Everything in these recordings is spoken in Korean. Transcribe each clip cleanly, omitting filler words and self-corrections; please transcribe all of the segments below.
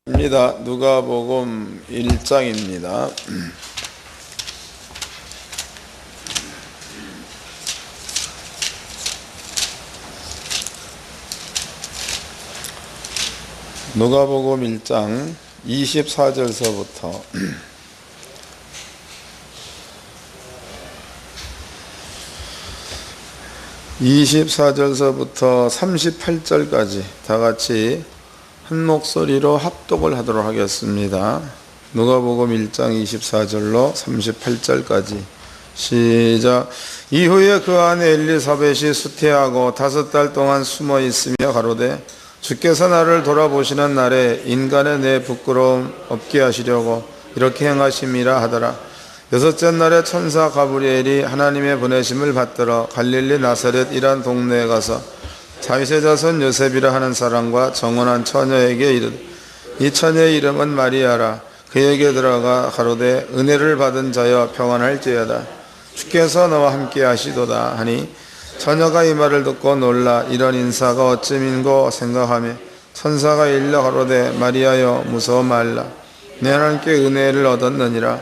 입니다. 누가복음 1장입니다. 누가복음 1장 24절서부터 24절서부터 38절까지 다 같이 한 목소리로 합독을 하도록 하겠습니다. 누가복음 1장 24절로 38절까지 시작. 이후에 그 아내 엘리사벳이 수태하고 5달 동안 숨어 있으며 가로되 주께서 나를 돌아보시는 날에 인간의 내 부끄러움 없게 하시려고 이렇게 행하심이라 하더라. 6째 날에 천사 가브리엘이 하나님의 보내심을 받들어 갈릴리 나사렛이란 동네에 가서 다윗의 자손 요셉이라 하는 사람과 정혼한 처녀에게 이르되 이 처녀의 이름은 마리아라. 그에게 들어가 가로되 은혜를 받은 자여 평안할지어다. 주께서 너와 함께 하시도다 하니 처녀가 이 말을 듣고 놀라 이런 인사가 어찌민고 생각하며 천사가 일러 가로되 마리아여 무서워 말라. 내 하나님께 은혜를 얻었느니라.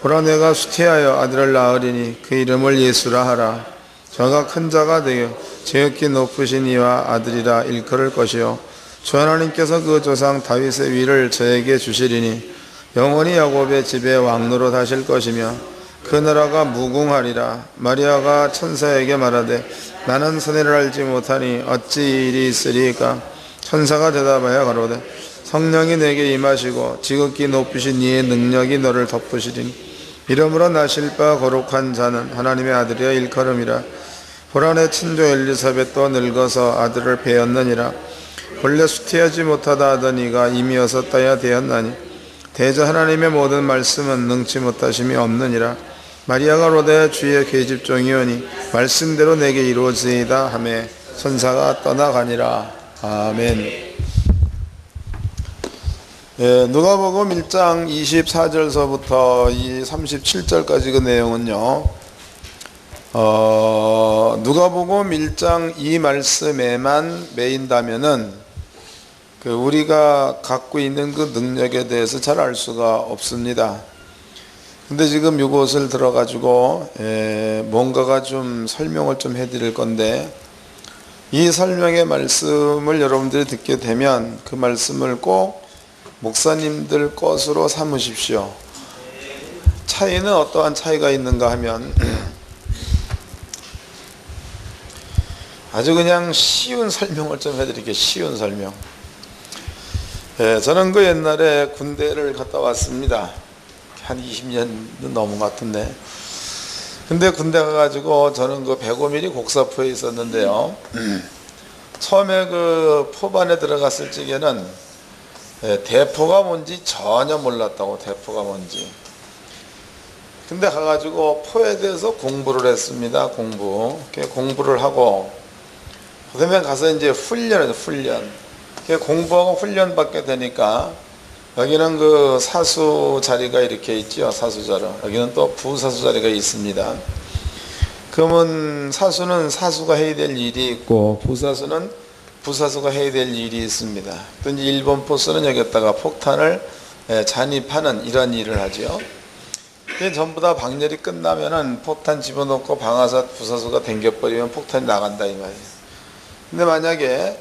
보라 내가 수태하여 아들을 낳으리니 그 이름을 예수라 하라. 저가 큰 자가 되어 지극히 높으신 이와 아들이라 일컬을 것이요 주 하나님께서 그 조상 다윗의 위를 저에게 주시리니 영원히 야곱의 집에 왕노로 하실 것이며 그 나라가 무궁하리라. 마리아가 천사에게 말하되 나는 선혜를 알지 못하니 어찌 일이 있으리까. 천사가 대답하여 가로되 성령이 내게 임하시고 지극히 높으신 이의 능력이 너를 덮으시리니 이러므로 나실 바 거룩한 자는 하나님의 아들이여 일컬음이라. 보라 내 친조 엘리사벳도 늙어서 아들을 배었느니라. 본래 수태하지 못하다 하던 이가 이미 6달이나 되었나니 대저 하나님의 모든 말씀은 능치 못하심이 없느니라. 마리아가 가로되 주의 계집종이오니 말씀대로 내게 이루어지이다 하매 천사가 떠나가니라. 아멘. 누가복음 1장 24절서부터 37절까지 그 내용은요, 누가복음 1장 이 말씀에만 매인다면은 우리가 갖고 있는 그 능력에 대해서 잘 알 수가 없습니다. 근데 지금 이곳을 들어가지고 뭔가가 좀 설명을 좀 해드릴 건데, 이 설명의 말씀을 여러분들이 듣게 되면 그 말씀을 꼭 목사님들 것으로 삼으십시오. 차이는 어떠한 차이가 있는가 하면 아주 그냥 쉬운 설명을 좀 해드릴게요. 쉬운 설명. 저는 그 옛날에 군대를 갔다 왔습니다. 한 20년은 넘은 것 같은데. 근데 군대 가가지고 저는 그 105mm 곡사포에 있었는데요. 처음에 그 포반에 들어갔을 적에는 대포가 뭔지 전혀 몰랐다고. 대포가 뭔지. 근데 가가지고 포에 대해서 공부를 했습니다. 공부를 하고 그다음에 가서 이제 훈련. 공부하고 훈련 받게 되니까 여기는 그 사수 자리가 이렇게 있죠. 사수 자리. 여기는 또 부사수 자리가 있습니다. 그러면 사수는 사수가 해야 될 일이 있고 부사수는 부사수가 해야 될 일이 있습니다. 또 이제 1번 포수는 여기다가 폭탄을 잔입하는 이런 일을 하죠. 전부 다 방열이 끝나면은 폭탄 집어넣고 방아쇠 부사수가 당겨버리면 폭탄이 나간다 이 말이에요. 근데 만약에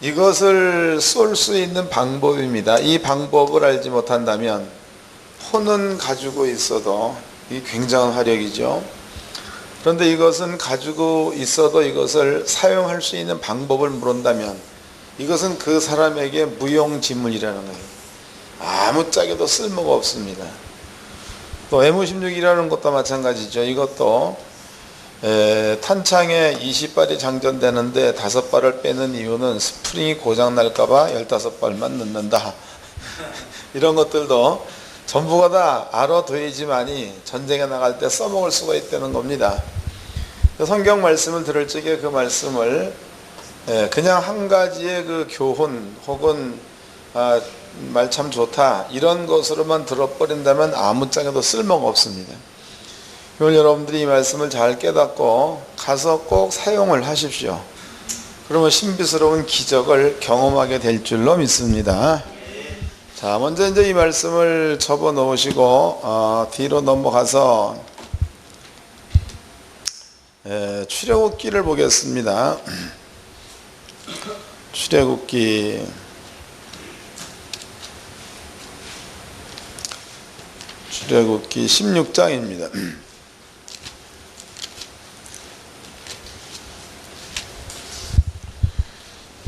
이것을 쏠 수 있는 방법입니다. 이 방법을 알지 못한다면 포는 가지고 있어도 이 굉장한 화력이죠. 그런데 이것은 가지고 있어도 이것을 사용할 수 있는 방법을 모른다면 이것은 그 사람에게 무용지물이라는 거예요. 아무짝에도 쓸모가 없습니다. 또 M16이라는 것도 마찬가지죠. 이것도 탄창에 20발이 장전되는데 5발을 빼는 이유는 스프링이 고장 날까봐 15발만 넣는다. 이런 것들도 전부가 다 알아둬야지만이 전쟁에 나갈 때 써먹을 수가 있다는 겁니다. 성경 말씀을 들을 적에 그 말씀을 그냥 한 가지의 그 교훈 혹은 말 참 좋다 이런 것으로만 들어버린다면 아무짝에도 쓸모가 없습니다. 오늘 여러분들이 이 말씀을 잘 깨닫고 가서 꼭 사용을 하십시오. 그러면 신비스러운 기적을 경험하게 될 줄로 믿습니다. 자, 먼저 이제 이 말씀을 접어 놓으시고 뒤로 넘어가서 출애굽기를 보겠습니다. 출애굽기 16장입니다.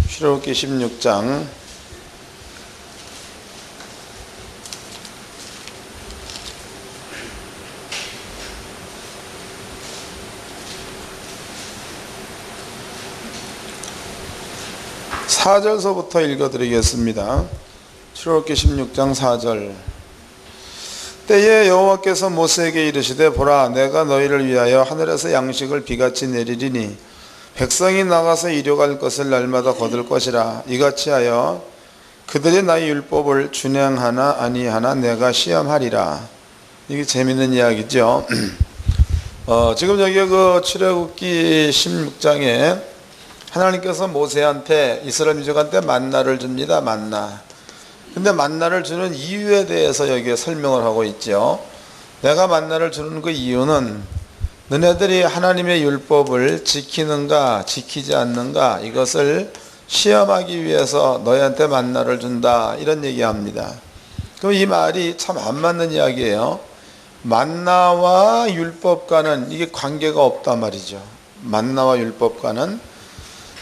출애굽기 16장 4절서부터 읽어드리겠습니다. 출애굽기 16장 4절. 때에 여호와께서 모세에게 이르시되 보라 내가 너희를 위하여 하늘에서 양식을 비같이 내리리니 백성이 나가서 이려갈 것을 날마다 거둘 것이라. 이같이 하여 그들이 나의 율법을 준행하나 아니하나 내가 시험하리라. 이게 재밌는 이야기죠. 지금 여기 그 출애굽기 16장에 하나님께서 모세한테 이스라엘 민족한테 만나를 줍니다. 만나. 근데 만나를 주는 이유에 대해서 여기에 설명을 하고 있죠. 내가 만나를 주는 그 이유는 너네들이 하나님의 율법을 지키는가 지키지 않는가 이것을 시험하기 위해서 너희한테 만나를 준다, 이런 얘기합니다. 그럼 이 말이 참 안 맞는 이야기예요. 만나와 율법과는 이게 관계가 없단 말이죠. 만나와 율법과는,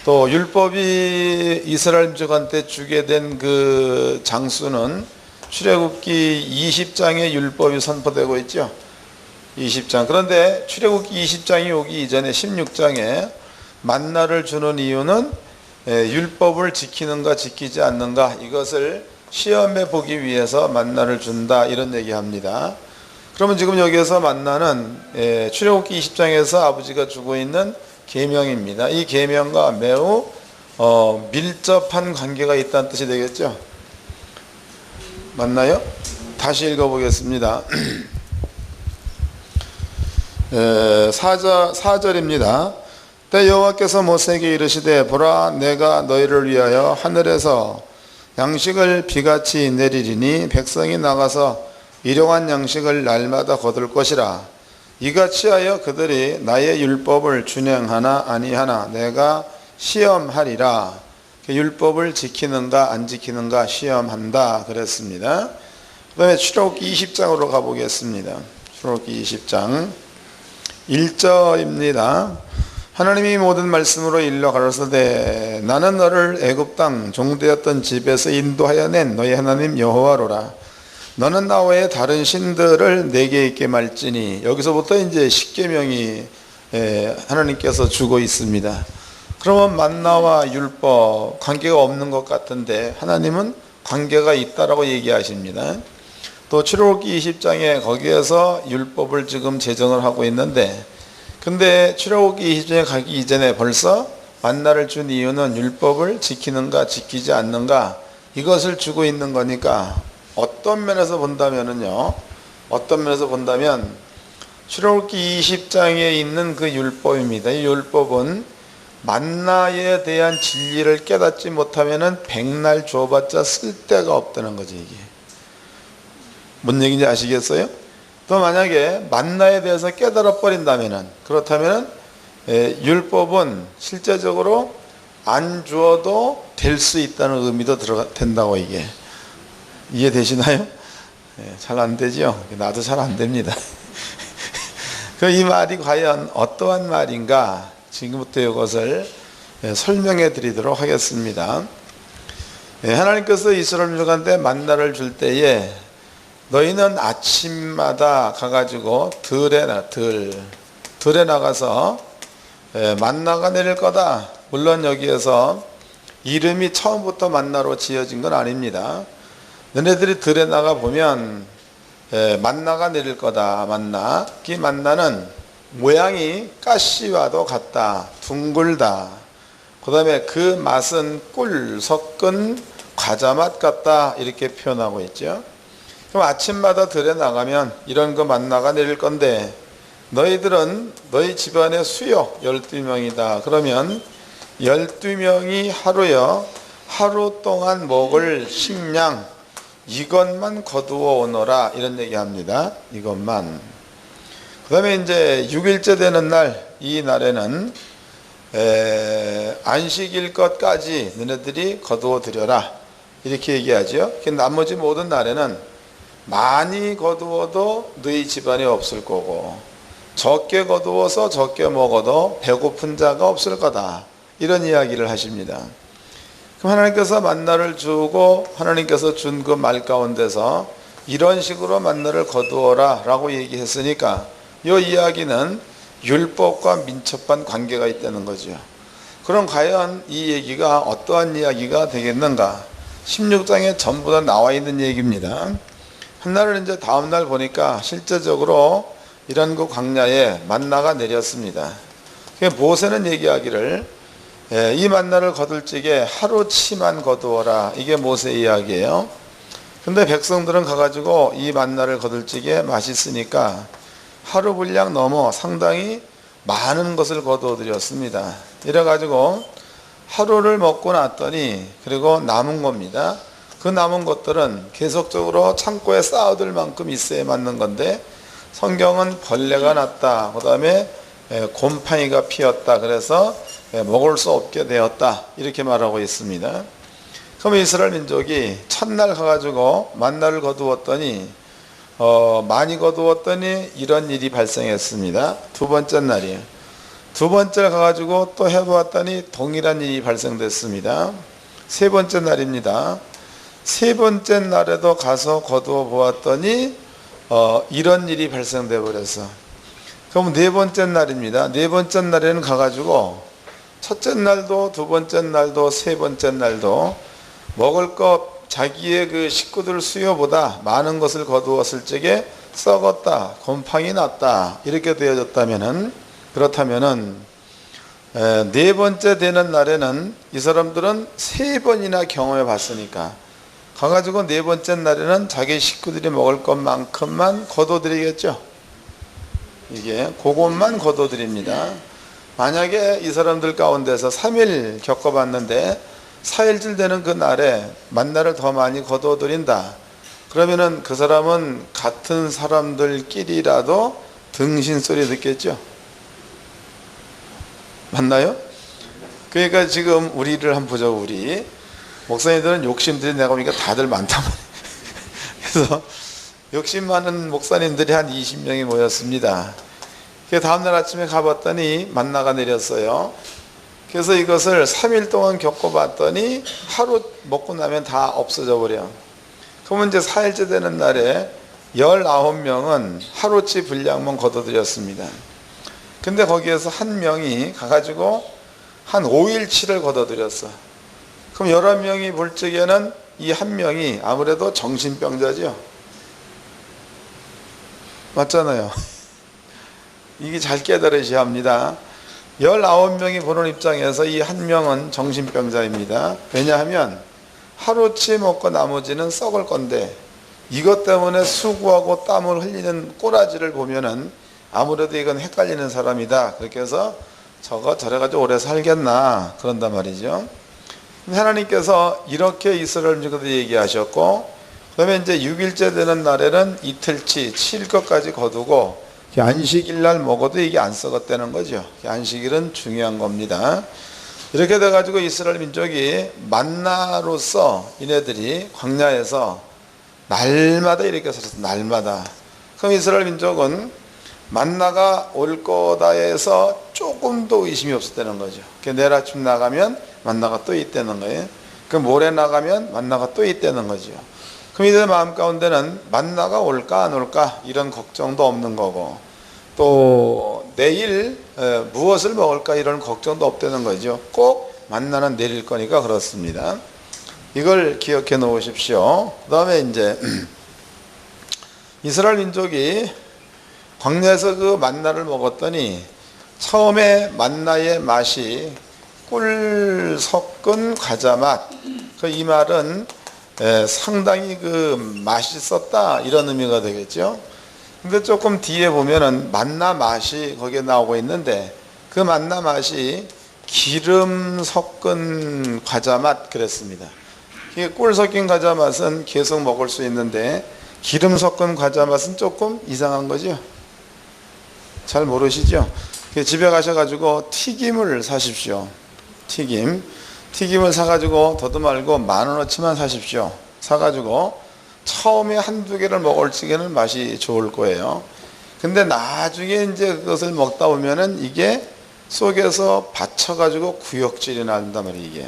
또 율법이 이스라엘 민족한테 주게 된 그 장수는 출애굽기 20장에 율법이 선포되고 있죠. 20장. 그런데 출애굽기 20장이 오기 이전에 16장에 만나를 주는 이유는 율법을 지키는가 지키지 않는가 이것을 시험해 보기 위해서 만나를 준다, 이런 얘기합니다. 그러면 지금 여기에서 만나는 출애굽기 20장에서 아버지가 주고 있는 계명입니다. 이 계명과 매우 밀접한 관계가 있다는 뜻이 되겠죠. 맞나요? 다시 읽어보겠습니다. 4절입니다. 때 여호와께서 모세에게 이르시되 보라 내가 너희를 위하여 하늘에서 양식을 비같이 내리리니 백성이 나가서 일용한 양식을 날마다 거둘 것이라. 이같이 하여 그들이 나의 율법을 준행하나 아니하나 내가 시험하리라. 율법을 지키는가 안 지키는가 시험한다 그랬습니다. 그 다음에 출애굽기 20장으로 가보겠습니다. 출애굽기 20장 1절입니다. 하나님이 모든 말씀으로 일러 가로사대 나는 너를 애굽 땅 종되었던 집에서 인도하여 낸 너희 하나님 여호와로라. 너는 나 외에 다른 신들을 내게 있게 말지니. 여기서부터 이제 십계명이 하나님께서 주고 있습니다. 그러면 만나와 율법 관계가 없는 것 같은데 하나님은 관계가 있다라고 얘기하십니다. 또 출애굽기 20장에 거기에서 율법을 지금 제정을 하고 있는데, 근데 출애굽기 20장에 가기 이전에 벌써 만나를 준 이유는 율법을 지키는가 지키지 않는가 이것을 주고 있는 거니까, 어떤 면에서 본다면은요, 어떤 면에서 본다면 출애굽기 20장에 있는 그 율법입니다. 이 율법은 만나에 대한 진리를 깨닫지 못하면은 백날 줘봤자 쓸데가 없다는 거지. 이게 뭔 얘기인지 아시겠어요? 또 만약에 만나에 대해서 깨달아 버린다면은, 그렇다면은 율법은 실제적으로 안 주어도 될 수 있다는 의미도 된다고. 이게 이해되시나요? 잘 안 되죠? 나도 잘 안 됩니다. 이 말이 과연 어떠한 말인가 지금부터 이것을 설명해 드리도록 하겠습니다. 하나님께서 이스라엘 민족한테 만나를 줄 때에 너희는 아침마다 가가지고 들에 나가서 만나가 내릴 거다. 물론 여기에서 이름이 처음부터 만나로 지어진 건 아닙니다. 너네들이 들에 나가 보면 만나가 내릴 거다. 만나. 이 만나는 모양이 가시와도 같다. 둥글다. 그 다음에 그 맛은 꿀 섞은 과자 맛 같다. 이렇게 표현하고 있죠. 그럼 아침마다 들에 나가면 이런 거 만나가 내릴 건데, 너희들은 너희 집안의 수요 12명이다. 그러면 12명이 하루 동안 먹을 식량 이것만 거두어 오너라 이런 얘기합니다. 이것만. 그 다음에 이제 6일째 되는 날, 이 날에는 안식일 것까지 너네들이 거두어 드려라 이렇게 얘기하죠. 나머지 모든 날에는 많이 거두어도 너희 집안에 없을 거고, 적게 거두어서 적게 먹어도 배고픈 자가 없을 거다 이런 이야기를 하십니다. 그럼 하나님께서 만나를 주고 하나님께서 준 그 말 가운데서 이런 식으로 만나를 거두어라 라고 얘기했으니까 이 이야기는 율법과 민첩한 관계가 있다는 거죠. 그럼 과연 이 얘기가 어떠한 이야기가 되겠는가? 16장에 전부 다 나와 있는 얘기입니다. 한날은 이제 다음날 보니까 실제적으로 이런 그 광야에 만나가 내렸습니다. 모세는 얘기하기를 이 만나를 거둘 적에 하루치만 거두어라, 이게 모세 이야기예요. 근데 백성들은 가가지고 이 만나를 거둘 적에 맛있으니까 하루 분량 넘어 상당히 많은 것을 거두어 드렸습니다. 이래가지고 하루를 먹고 났더니 그리고 남은 겁니다. 그 남은 것들은 계속적으로 창고에 쌓아둘 만큼 있어야 맞는 건데 성경은 벌레가 났다, 그 다음에 곰팡이가 피었다, 그래서 먹을 수 없게 되었다 이렇게 말하고 있습니다. 그럼 이스라엘 민족이 첫날 가가지고 만나를 거두었더니 많이 거두었더니 이런 일이 발생했습니다. 두 번째 날이에요. 두 번째 가가지고 또 해보았더니 동일한 일이 발생됐습니다. 세 번째 날입니다. 세 번째 날에도 가서 거두어 보았더니 이런 일이 발생돼 버렸어. 그럼 네 번째 날입니다. 네 번째 날에는 가가지고 첫째 날도 두 번째 날도 세 번째 날도 먹을 것 자기의 그 식구들 수요보다 많은 것을 거두었을 적에 썩었다, 곰팡이 났다 이렇게 되어졌다면은, 그렇다면은 네 번째 되는 날에는 이 사람들은 세 번이나 경험해 봤으니까 가가지고 네 번째 날에는 자기 식구들이 먹을 것만큼만 거둬드리겠죠. 이게 그것만 거둬드립니다. 만약에 이 사람들 가운데서 3일 겪어봤는데 4일째 되는 그 날에 만나를 더 많이 거둬드린다, 그러면은 그 사람은 같은 사람들끼리라도 등신 소리 듣겠죠. 맞나요? 그러니까 지금 우리를 한번 보자고. 우리 목사님들은 욕심들이 내가 보니까 다들 많단 말이에요. 그래서 욕심 많은 목사님들이 한 20명이 모였습니다. 다음날 아침에 가봤더니 만나가 내렸어요. 그래서 이것을 3일 동안 겪어봤더니 하루 먹고 나면 다 없어져 버려. 그러면 이제 4일째 되는 날에 19명은 하루치 분량만 거둬들였습니다. 근데 거기에서 한 명이 가가지고 한 5일치를 거둬들였어. 그럼 11명이 볼 적에는 이 한 명이 아무래도 정신병자죠. 맞잖아요. 이게 잘 깨달으셔야 합니다. 19명이 보는 입장에서 이 한 명은 정신병자입니다. 왜냐하면 하루치 먹고 나머지는 썩을 건데 이것 때문에 수고하고 땀을 흘리는 꼬라지를 보면은 아무래도 이건 헷갈리는 사람이다. 그렇게 해서 저거 저래가지고 오래 살겠나 그런단 말이죠. 하나님께서 이렇게 이스라엘 민족들 얘기하셨고, 그 다음에 이제 6일째 되는 날에는 이틀치 7일 것까지 거두고 안식일 날 먹어도 이게 안 썩었다는 거죠. 안식일은 중요한 겁니다. 이렇게 돼가지고 이스라엘 민족이 만나로서 이네들이 광야에서 날마다 이렇게 살았어. 날마다. 그럼 이스라엘 민족은 만나가 올 거다 해서 조금도 의심이 없었다는 거죠. 내일 아침 나가면 만나가 또 있다는 거예요. 그 모레 나가면 만나가 또 있다는 거죠. 그럼 이들 마음 가운데는 만나가 올까 안 올까 이런 걱정도 없는 거고, 또 내일 무엇을 먹을까 이런 걱정도 없다는 거죠. 꼭 만나는 내릴 거니까 그렇습니다. 이걸 기억해 놓으십시오. 그 다음에 이제 이스라엘 민족이 광야에서 그 만나를 먹었더니 처음에 만나의 맛이 꿀 섞은 과자 맛. 이 말은 상당히 그 맛있었다 이런 의미가 되겠죠. 근데 조금 뒤에 보면은 만나 맛이 거기에 나오고 있는데 그 만나 맛이 기름 섞은 과자 맛 그랬습니다. 꿀 섞인 과자 맛은 계속 먹을 수 있는데 기름 섞은 과자 맛은 조금 이상한 거죠. 잘 모르시죠? 집에 가셔가지고 튀김을 사십시오. 튀김을 사가지고 더도 말고 10,000원어치만 사십시오. 사가지고 처음에 한두 개를 먹을 적에는 맛이 좋을 거예요. 근데 나중에 이제 그것을 먹다 보면은 이게 속에서 받쳐가지고 구역질이 난단 말이에요. 이게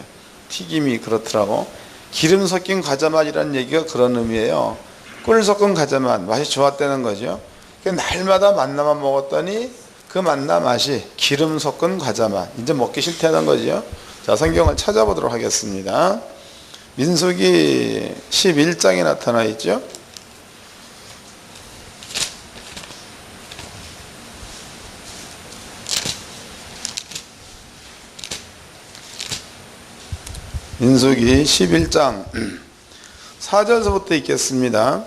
튀김이 그렇더라고. 기름 섞인 과자 맛이라는 얘기가 그런 의미예요. 꿀 섞은 과자 맛이 좋았다는 거죠. 날마다 만나만 먹었더니 그 만나 맛이 기름 섞은 과자 맛, 이제 먹기 싫다는 거죠. 자, 성경을 찾아보도록 하겠습니다. 민수기 11장에 나타나 있죠. 민수기 11장 4절서부터 읽겠습니다.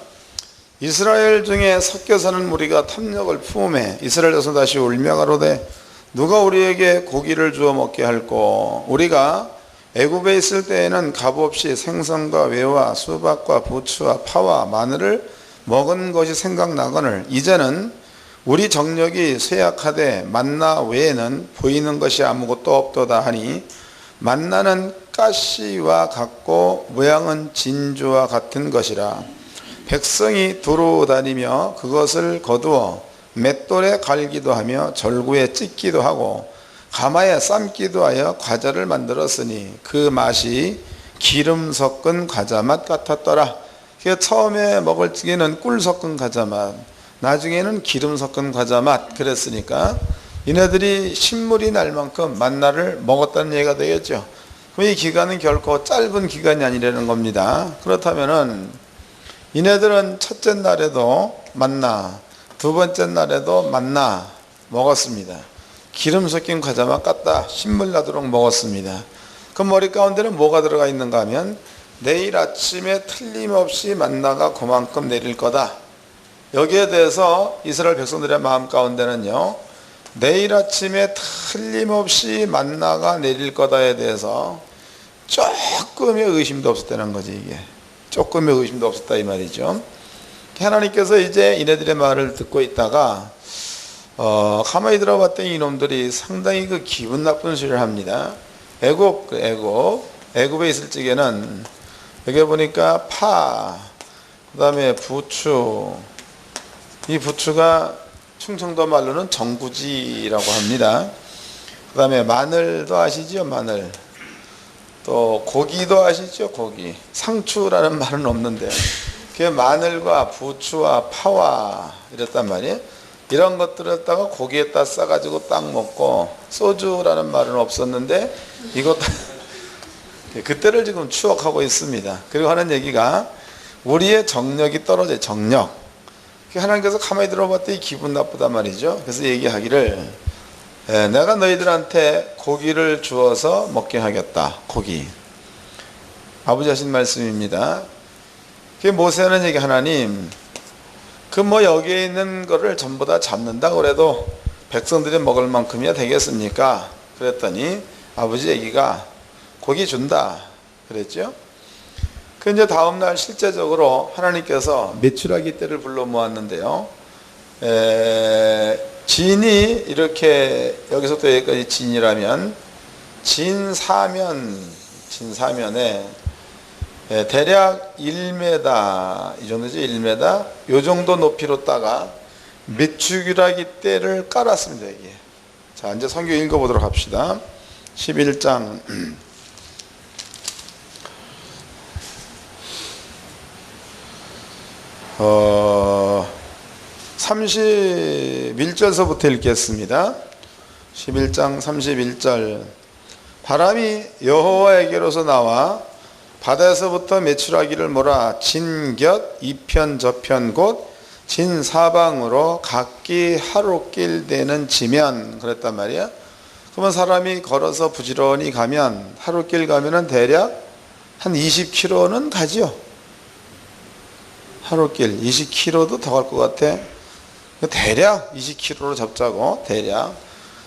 이스라엘 중에 섞여 사는 무리가 탐욕을 품음에 이스라엘 자손 다시 울며 가로되 누가 우리에게 고기를 주어 먹게 할꼬. 우리가 애굽에 있을 때에는 값없이 생선과 외와 수박과 부추와 파와 마늘을 먹은 것이 생각나거늘 이제는 우리 정력이 쇠약하되 만나 외에는 보이는 것이 아무것도 없도다 하니 만나는 가시와 같고 모양은 진주와 같은 것이라. 백성이 두루 다니며 그것을 거두어 맷돌에 갈기도 하며 절구에 찢기도 하고 가마에 삶기도 하여 과자를 만들었으니 그 맛이 기름 섞은 과자 맛 같았더라. 처음에 먹을 적에는 꿀 섞은 과자 맛, 나중에는 기름 섞은 과자 맛 그랬으니까 이네들이 신물이 날 만큼 만나를 먹었다는 얘기가 되겠죠. 이 기간은 결코 짧은 기간이 아니라는 겁니다. 그렇다면은 이네들은 첫째 날에도 만나, 두 번째 날에도 만나 먹었습니다. 기름 섞인 과자만 깠다 신물 나도록 먹었습니다. 그 머리 가운데는 뭐가 들어가 있는가 하면 내일 아침에 틀림없이 만나가 그만큼 내릴 거다. 여기에 대해서 이스라엘 백성들의 마음 가운데는요, 내일 아침에 틀림없이 만나가 내릴 거다에 대해서 조금의 의심도 없었다는 거지. 이게 조금의 의심도 없었다 이 말이죠. 하나님께서 이제 이네들의 말을 듣고 있다가 가만히 들어봤더니 이놈들이 상당히 그 기분 나쁜 소리를 합니다. 애굽에 있을 적에는 여기 보니까 파, 그 다음에 부추, 이 부추가 충청도 말로는 정구지라고 합니다. 그 다음에 마늘도 아시죠? 마늘. 또 고기도 아시죠? 고기. 상추라는 말은 없는데 그 마늘과 부추와 파와 이랬단 말이에요. 이런 것들을 갖다가 고기에다 싸가지고 딱 먹고, 소주라는 말은 없었는데 이것 그때를 지금 추억하고 있습니다. 그리고 하는 얘기가 우리의 정력이 떨어져요. 정력. 하나님께서 가만히 들어봤더니 기분 나쁘단 말이죠. 그래서 얘기하기를 내가 너희들한테 고기를 주어서 먹게 하겠다. 고기. 아버지 하신 말씀입니다. 그게 모세는 얘기 하나님 그 여기에 있는 거를 전부 다 잡는다 그래도 백성들이 먹을 만큼이야 되겠습니까? 그랬더니 아버지 얘기가 고기 준다 그랬죠. 그 이제 다음날 실제적으로 하나님께서 메추라기 떼를 불러 모았는데요. 진이 이렇게 여기서부터 여기까지 진이라면 진사면에 대략 1m 이 정도죠. 1m 요 정도 높이로 따가 메추라기 떼를 깔았습니다. 이게. 자, 이제 성경 읽어보도록 합시다. 11장 31절서부터 읽겠습니다. 11장 31절. 바람이 여호와에게로서 나와 바다에서부터 메추라기를 몰아 진곁 이편 저편 곧 진사방으로 각기 하루길 되는 지면 그랬단 말이야. 그러면 사람이 걸어서 부지런히 가면 하루길 가면은 대략 한 20km는 가죠. 하루길 20km도 더 갈 것 같아. 대략 20km로 잡자고. 대략.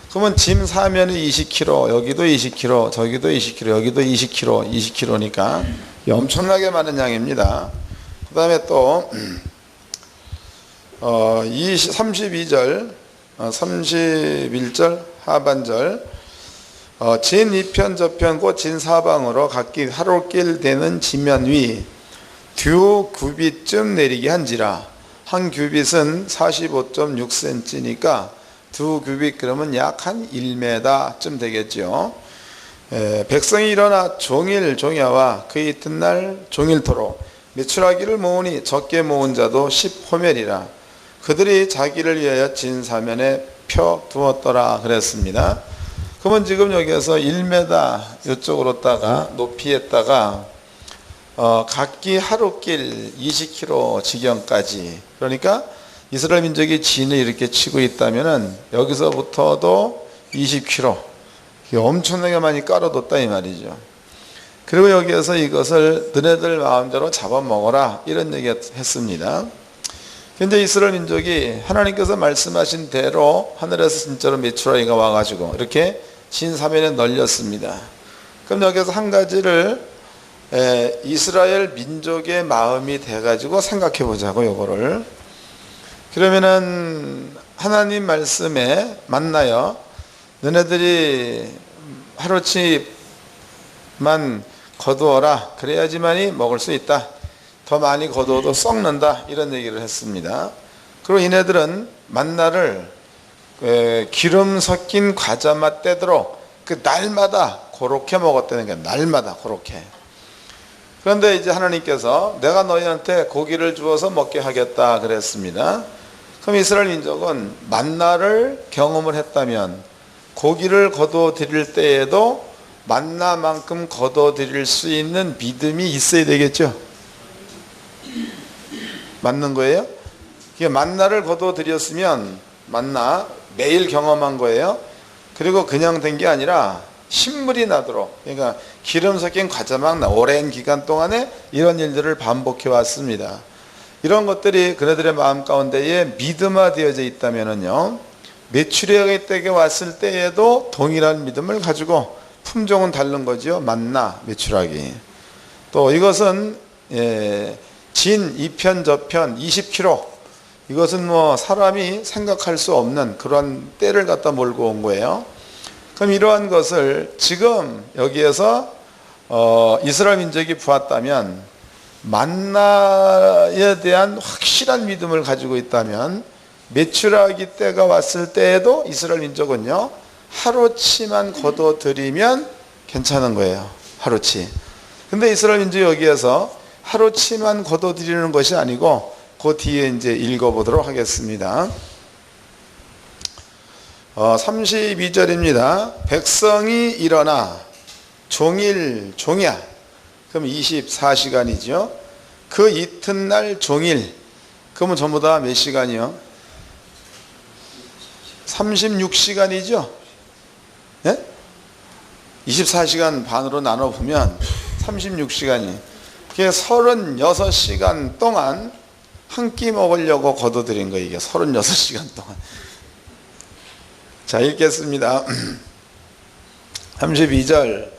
그러면 짐 사면이 20km, 여기도 20km, 저기도 20km, 여기도 20km, 20km니까 엄청나게 많은 양입니다. 그 다음에 또 32절 31절 하반절 진 2편 저편 곧 진 사방으로 각기 하롯길 되는 지면 위 두 규빗쯤 내리게 한지라. 한 규빗은 45.6cm니까 두 규빗 그러면 약 한 1m쯤 되겠죠. 백성이 일어나 종일 종야와 그 이튿날 종일토록 매출하기를 모으니 적게 모은 자도 10호멜이라. 그들이 자기를 위하여 진 사면에 펴 두었더라 그랬습니다. 그러면 지금 여기에서 1m 이쪽으로다가 높이에다가 각기 하루길 20km 지경까지, 그러니까 이스라엘 민족이 진을 이렇게 치고 있다면은 여기서부터도 20km, 엄청나게 많이 깔아뒀다 이 말이죠. 그리고 여기에서 이것을 너네들 마음대로 잡아먹어라 이런 얘기 했습니다. 근데 이스라엘 민족이 하나님께서 말씀하신 대로 하늘에서 진짜로 메추라기가 와가지고 이렇게 진 사면에 널렸습니다. 그럼 여기서 한 가지를 이스라엘 민족의 마음이 돼가지고 생각해 보자고, 요거를. 그러면은 하나님 말씀에 맞나요? 너네들이 하루치만 거두어라, 그래야지만이 먹을 수 있다. 더 많이 거두어도 썩는다, 이런 얘기를 했습니다. 그리고 얘네들은 만나를 기름 섞인 과자 맛 떼도록 그 날마다 그렇게 먹었다는 게, 날마다 그렇게. 그런데 이제 하나님께서 내가 너희한테 고기를 주어서 먹게 하겠다 그랬습니다. 그럼 이스라엘 민족은 만나를 경험을 했다면 고기를 거둬 드릴 때에도 만나만큼 거둬 드릴 수 있는 믿음이 있어야 되겠죠. 맞는 거예요? 만나를 거둬 드렸으면 만나 매일 경험한 거예요. 그리고 그냥 된 게 아니라 신물이 나도록, 그러니까 기름 섞인 과자막 오랜 기간 동안에 이런 일들을 반복해 왔습니다. 이런 것들이 그네들의 마음 가운데에 믿음화되어져 있다면은요, 메추라기 때에 왔을 때에도 동일한 믿음을 가지고, 품종은 다른 거죠. 만나, 메추라기. 또 이것은 진 2편 저편 20km, 이것은 뭐 사람이 생각할 수 없는 그런 때를 갖다 몰고 온 거예요. 그럼 이러한 것을 지금 여기에서 이스라엘 민족이 보았다면, 만나에 대한 확실한 믿음을 가지고 있다면 메추라기 때가 왔을 때에도 이스라엘 민족은요, 하루치만 거둬들이면 괜찮은 거예요. 하루치. 근데 이스라엘 민족이 여기에서 하루치만 거둬들이는 것이 아니고 그 뒤에 이제 읽어보도록 하겠습니다. 32절입니다. 백성이 일어나 종일 종야, 그럼 24시간이죠. 그 이튿날 종일, 그러면 전부 다 몇 시간이요? 36시간이죠. 예? 24시간 반으로 나눠보면 36시간이, 그게 36시간 동안 한 끼 먹으려고 거둬들인 거예요. 이게 36시간 동안. 자, 읽겠습니다. 32절.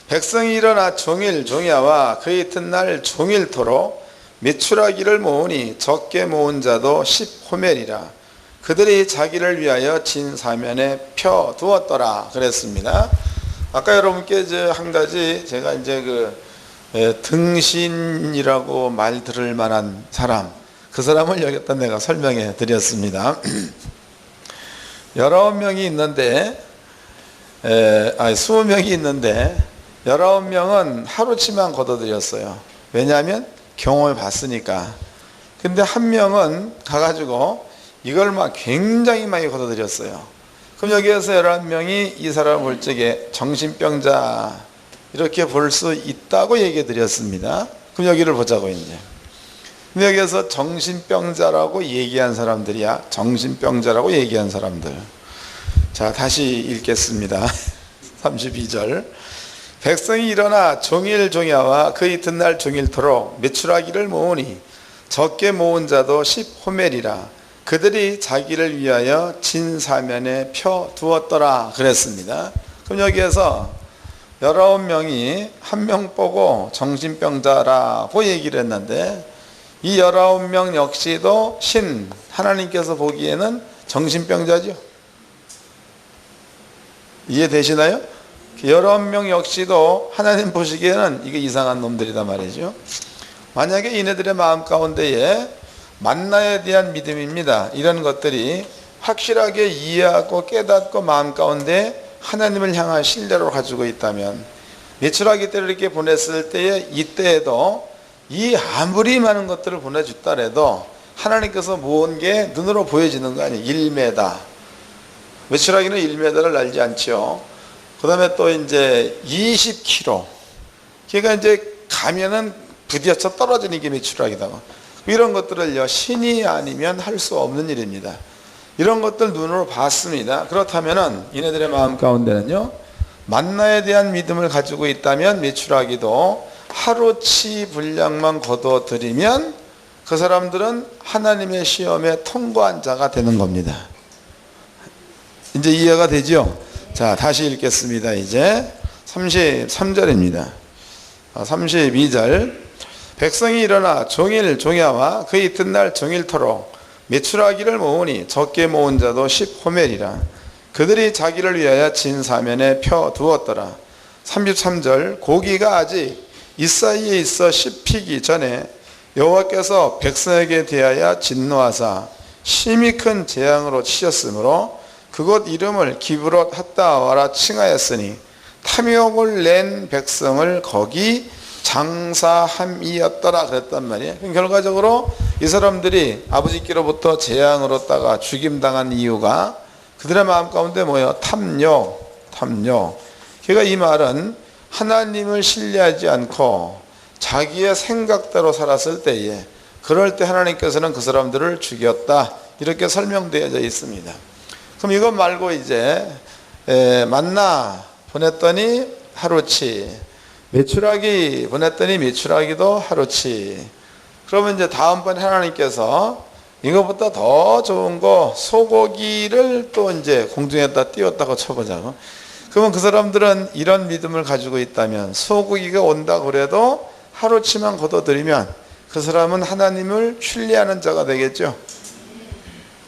백성이 일어나 종일 종야와 그 이튿날 종일토록 메추라기를 모으니 적게 모은 자도 10호멜이라. 그들이 자기를 위하여 진 사면에 펴 두었더라 그랬습니다. 아까 여러분께 이제 한 가지 제가 이제 등신이라고 말 들을 만한 사람, 그 사람을 여기다 내가 설명해 드렸습니다. 19명이 있는데, 20명이 있는데 19명은 하루치만 거둬들였어요. 왜냐하면 경험을 봤으니까. 근데 한 명은 가가지고 이걸 막 굉장히 많이 거둬들였어요. 그럼 여기에서 11명이 이 사람을 볼 적에 정신병자 이렇게 볼 수 있다고 얘기해 드렸습니다. 그럼 여기를 보자고 이제. 근데 여기에서 정신병자라고 얘기한 사람들이야. 정신병자라고 얘기한 사람들. 자, 다시 읽겠습니다. 32절. 백성이 일어나 종일 종야와 그 이튿날 종일토록 메추라기를 모으니 적게 모은 자도 10호멜이라. 그들이 자기를 위하여 진 사면에 펴 두었더라 그랬습니다. 그럼 여기에서 19명이 한 명 보고 정신병자라고 얘기를 했는데 이 19명 역시도 하나님께서 보기에는 정신병자죠. 이해되시나요? 19명 역시도 하나님 보시기에는 이게 이상한 놈들이다 말이죠. 만약에 이네들의 마음 가운데에 만나에 대한 믿음입니다. 이런 것들이 확실하게 이해하고 깨닫고 마음 가운데 하나님을 향한 신뢰로 가지고 있다면 메추라기 때를 이렇게 보냈을 때에 이때에도 이 아무리 많은 것들을 보내줬다래도 하나님께서 모은 게 눈으로 보여지는 거 아니에요. 1m. 메추라기는 1m를 날지 않죠. 그 다음에 또 이제 20kg. 그러니까 이제 가면은 부딪혀 떨어지는 게 메추라기다. 이런 것들을요, 신이 아니면 할 수 없는 일입니다. 이런 것들 눈으로 봤습니다. 그렇다면은 이네들의 마음 가운데는요, 만나에 대한 믿음을 가지고 있다면 메추라기도 하루치 분량만 거둬들이면 그 사람들은 하나님의 시험에 통과한 자가 되는 겁니다. 이제 이해가 되죠? 자, 다시 읽겠습니다. 이제 33절입니다. 32절. 백성이 일어나 종일 종야와 그 이튿날 종일토록 메추라기를 모으니 적게 모은 자도 10호멜이라. 그들이 자기를 위하여 진 사면에 펴 두었더라. 33절. 고기가 아직 이 사이에 있어 씹히기 전에 여호와께서 백성에게 대하여 진노하사 심히 큰 재앙으로 치셨으므로 그곳 이름을 기브롯 핫다와라 칭하였으니 탐욕을 낸 백성을 거기 장사함이었더라 그랬단 말이에요. 결과적으로 이 사람들이 아버지께로부터 재앙으로다가 죽임당한 이유가 그들의 마음 가운데 뭐예요? 탐욕. 그러니까 이 말은 하나님을 신뢰하지 않고 자기의 생각대로 살았을 때에 그럴 때 하나님께서는 그 사람들을 죽였다. 이렇게 설명되어져 있습니다. 그럼 이것 말고 이제 만나 보냈더니 하루치, 메추라기 보냈더니 메추라기도 하루치. 그러면 이제 다음번에 하나님께서 이것보다 더 좋은 거 소고기를 또 이제 공중에다 띄웠다고 쳐보자고. 그러면 그 사람들은 이런 믿음을 가지고 있다면 소고기가 온다 그래도 하루치만 걷어들이면 그 사람은 하나님을 신뢰하는 자가 되겠죠.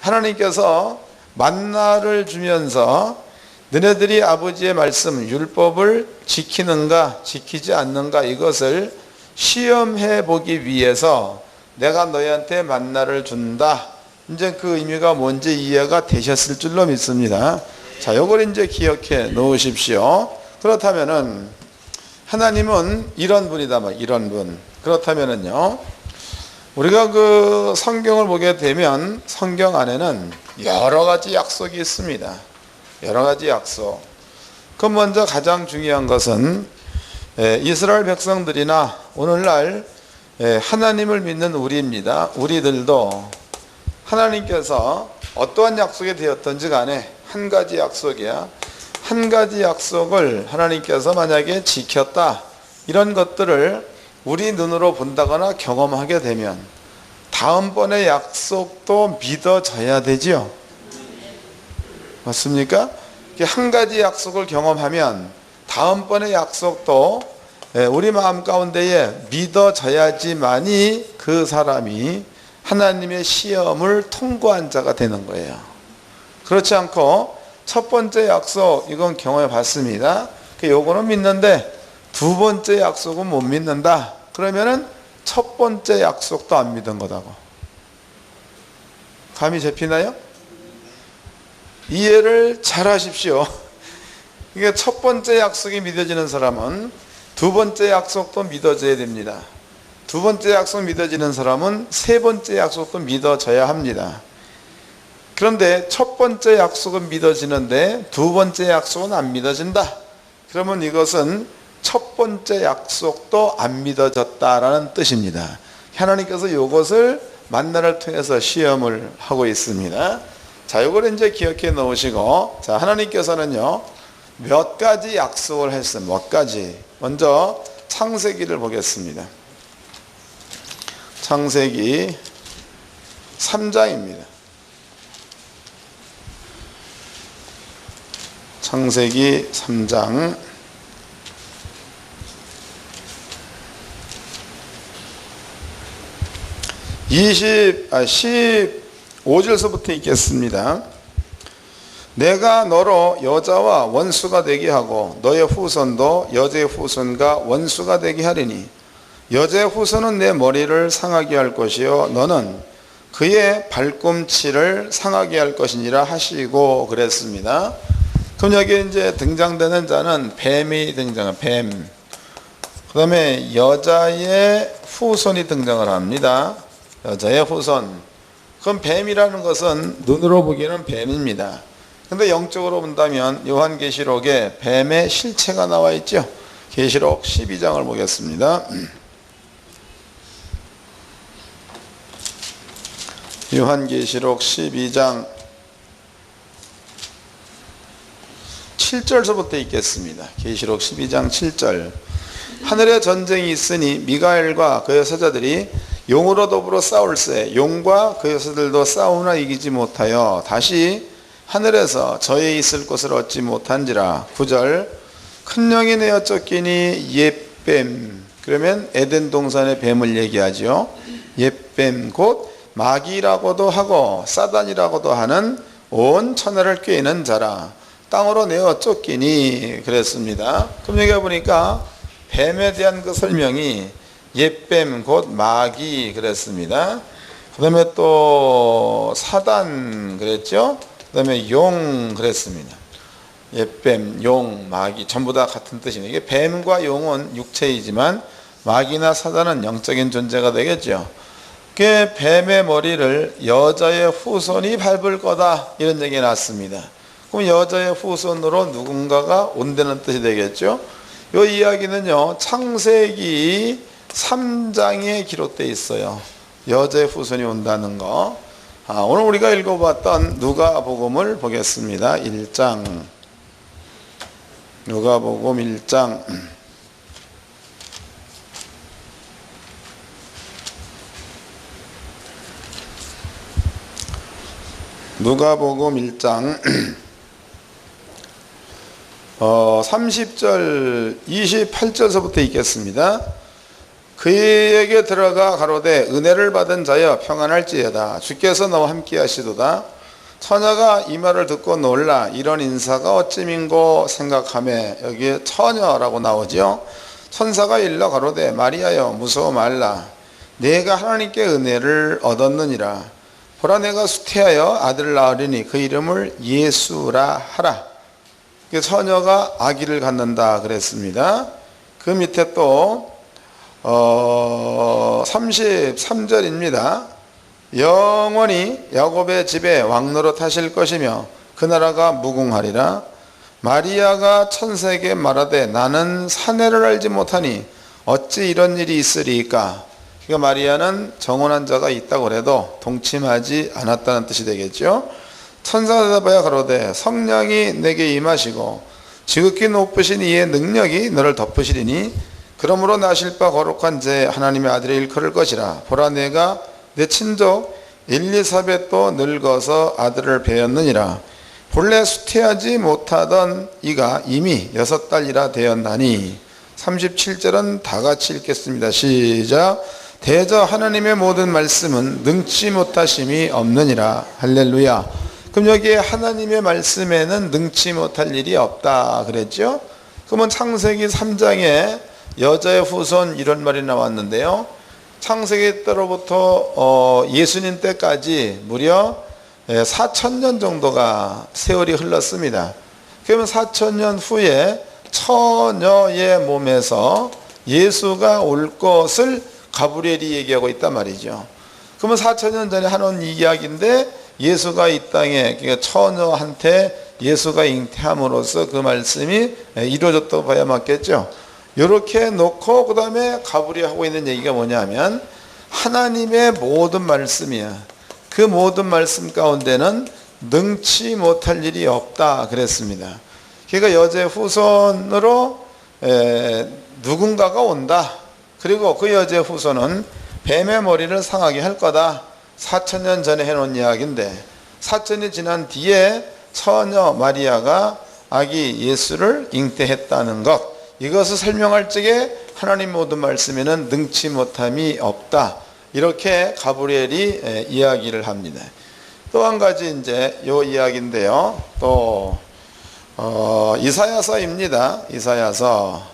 하나님께서 만나를 주면서 너네들이 아버지의 말씀 율법을 지키는가 지키지 않는가 이것을 시험해 보기 위해서 내가 너희한테 만나를 준다. 이제 그 의미가 뭔지 이해가 되셨을 줄로 믿습니다. 자, 요걸 이제 기억해 놓으십시오. 그렇다면은 하나님은 이런 분이다, 이런 분. 그렇다면은요, 우리가 그 성경을 보게 되면 성경 안에는 여러 가지 약속이 있습니다. 여러 가지 약속. 그럼 먼저 가장 중요한 것은 이스라엘 백성들이나 오늘날 하나님을 믿는 우리입니다. 우리들도 하나님께서 어떠한 약속이 되었던지 간에 한 가지 약속이야. 한 가지 약속을 하나님께서 만약에 지켰다. 이런 것들을 우리 눈으로 본다거나 경험하게 되면 다음번의 약속도 믿어져야 되지요. 맞습니까? 한 가지 약속을 경험하면 다음번의 약속도 우리 마음 가운데에 믿어져야지만이 그 사람이 하나님의 시험을 통과한 자가 되는 거예요. 그렇지 않고 첫 번째 약속 이건 경험해 봤습니다. 요거는 믿는데 두 번째 약속은 못 믿는다. 그러면은 첫 번째 약속도 안 믿은 거다고. 감이 잡히나요? 이해를 잘 하십시오. 이게 첫 번째 약속이 믿어지는 사람은 두 번째 약속도 믿어져야 됩니다. 두 번째 약속 믿어지는 사람은 세 번째 약속도 믿어져야 합니다. 그런데 첫 번째 약속은 믿어지는데 두 번째 약속은 안 믿어진다. 그러면 이것은 첫 번째 약속도 안 믿어졌다라는 뜻입니다. 하나님께서 이것을 만나를 통해서 시험을 하고 있습니다. 자, 이걸 이제 기억해 놓으시고, 자, 하나님께서는요, 몇 가지 약속을 했어요. 몇 가지. 먼저 창세기를 보겠습니다. 창세기 3장입니다. 창세기 3장 15절서부터 읽겠습니다. 내가 너로 여자와 원수가 되게 하고 너의 후손도 여자의 후손과 원수가 되게 하리니 여자의 후손은 내 머리를 상하게 할 것이요 너는 그의 발꿈치를 상하게 할 것이니라 하시고 그랬습니다. 그럼 여기 이제 등장되는 자는 뱀이 등장해요. 뱀. 그 다음에 여자의 후손이 등장을 합니다. 여자의 후손. 그럼 뱀이라는 것은 눈으로 보기에는 뱀입니다. 근데 영적으로 본다면 요한계시록에 뱀의 실체가 나와 있죠. 계시록 12장을 보겠습니다. 요한계시록 12장 7절서부터 읽겠습니다. 계시록 12장 7절. 하늘에 전쟁이 있으니 미가엘과 그의 사자들이 용으로 더불어 싸울세 용과 그의 여사들도 싸우나 이기지 못하여 다시 하늘에서 저의 있을 곳을 얻지 못한지라. 9절. 큰 영이 내어 쫓기니 옛뱀. 그러면 에덴 동산의 뱀을 얘기하죠. 옛뱀 곧 마귀라고도 하고 사단이라고도 하는 온 천하를 꾀는 자라. 땅으로 내어 쫓기니 그랬습니다. 그럼 여기 보니까 뱀에 대한 그 설명이 옛뱀 곧 마귀 그랬습니다. 그 다음에 또 사단 그랬죠. 그 다음에 용 그랬습니다. 옛뱀, 용, 마귀 전부 다 같은 뜻이네요. 이게 뱀과 용은 육체이지만 마귀나 사단은 영적인 존재가 되겠죠. 그 뱀의 머리를 여자의 후손이 밟을 거다 이런 얘기가 났습니다. 그럼 여자의 후손으로 누군가가 온다는 뜻이 되겠죠. 이 이야기는요 창세기 3장에 기록되어 있어요. 여자의 후손이 온다는 거. 오늘 우리가 읽어봤던 누가복음을 보겠습니다. 1장. 누가복음 1장. 누가복음 1장 30절 28절서부터 읽겠습니다. 그에게 들어가 가로되 은혜를 받은 자여 평안할지어다. 주께서 너와 함께 하시도다. 처녀가 이 말을 듣고 놀라 이런 인사가 어찌민고 생각하며 여기에 처녀라고 나오죠. 천사가 일러 가로되 마리아여 무서워 말라. 내가 하나님께 은혜를 얻었느니라. 보라 내가 수태하여 아들을 낳으리니 그 이름을 예수라 하라. 처녀가 아기를 갖는다 그랬습니다. 그 밑에 또 33절입니다. 영원히 야곱의 집에 왕노릇 하실 것이며 그 나라가 무궁하리라. 마리아가 천사에게 말하되 나는 사내를 알지 못하니 어찌 이런 일이 있으리이까. 그러니까 마리아는 정혼한 자가 있다고 해도 동침하지 않았다는 뜻이 되겠죠. 천사가 대답하여 가로되 성령이 내게 임하시고 지극히 높으신 이의 능력이 너를 덮으시리니 그러므로 나실 바 거룩한 제 하나님의 아들이 일컬을 것이라. 보라 내가 내 친족 엘리사벳도 늙어서 아들을 배었느니라. 본래 수태하지 못하던 이가 이미 6달이라 되었나니. 37절은 다 같이 읽겠습니다. 시작. 대저 하나님의 모든 말씀은 능치 못하심이 없느니라. 할렐루야. 그럼 여기에 하나님의 말씀에는 능치 못할 일이 없다 그랬죠. 그러면 창세기 3장에 여자의 후손 이런 말이 나왔는데요. 창세기 때로부터 예수님 때까지 무려 4,000년 정도가 세월이 흘렀습니다. 그러면 4,000년 후에 처녀의 몸에서 예수가 올 것을 가브리엘이 얘기하고 있단 말이죠. 그러면 4,000년 전에 하는 이야기인데 예수가 이 땅에 그러니까 처녀한테 예수가 잉태함으로써 그 말씀이 이루어졌다고 봐야 맞겠죠. 이렇게 놓고 그 다음에 가브리엘 하고 있는 얘기가 뭐냐면 하나님의 모든 말씀이야. 그 모든 말씀 가운데는 능치 못할 일이 없다 그랬습니다. 그러니까 여자의 후손으로 누군가가 온다. 그리고 그 여자의 후손은 뱀의 머리를 상하게 할 거다. 4,000년 전에 해놓은 이야기인데 4,000년이 지난 뒤에 처녀 마리아가 아기 예수를 잉태했다는 것, 이것을 설명할 적에 하나님 모든 말씀에는 능치 못함이 없다. 이렇게 가브리엘이 이야기를 합니다. 또 한 가지 이제 요 이야기인데요. 또 이사야서입니다. 미가서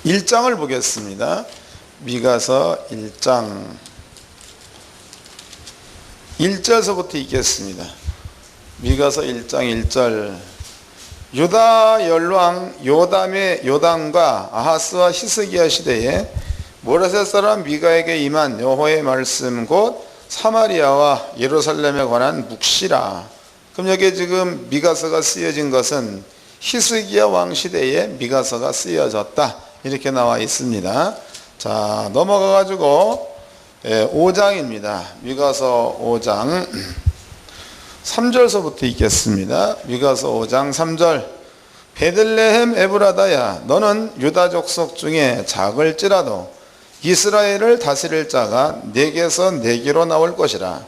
1장을 보겠습니다. 미가서 1장 1절서부터 읽겠습니다. 미가서 1장 1절. 유다 열왕 요담과 아하스와 히스기야 시대에 모레셋 사람 미가에게 임한 여호와의 말씀 곧 사마리아와 예루살렘에 관한 묵시라. 그럼 여기에 지금 미가서가 쓰여진 것은 히스기야 왕 시대에 미가서가 쓰여졌다, 이렇게 나와 있습니다. 자, 넘어가 가지고 5장입니다. 미가서 5장 3절서부터 읽겠습니다. 미가서 5장 3절. 베들레헴 에브라다야, 너는 유다 족속 중에 작을지라도 이스라엘을 다스릴 자가 내게서 내게로 나올 것이라.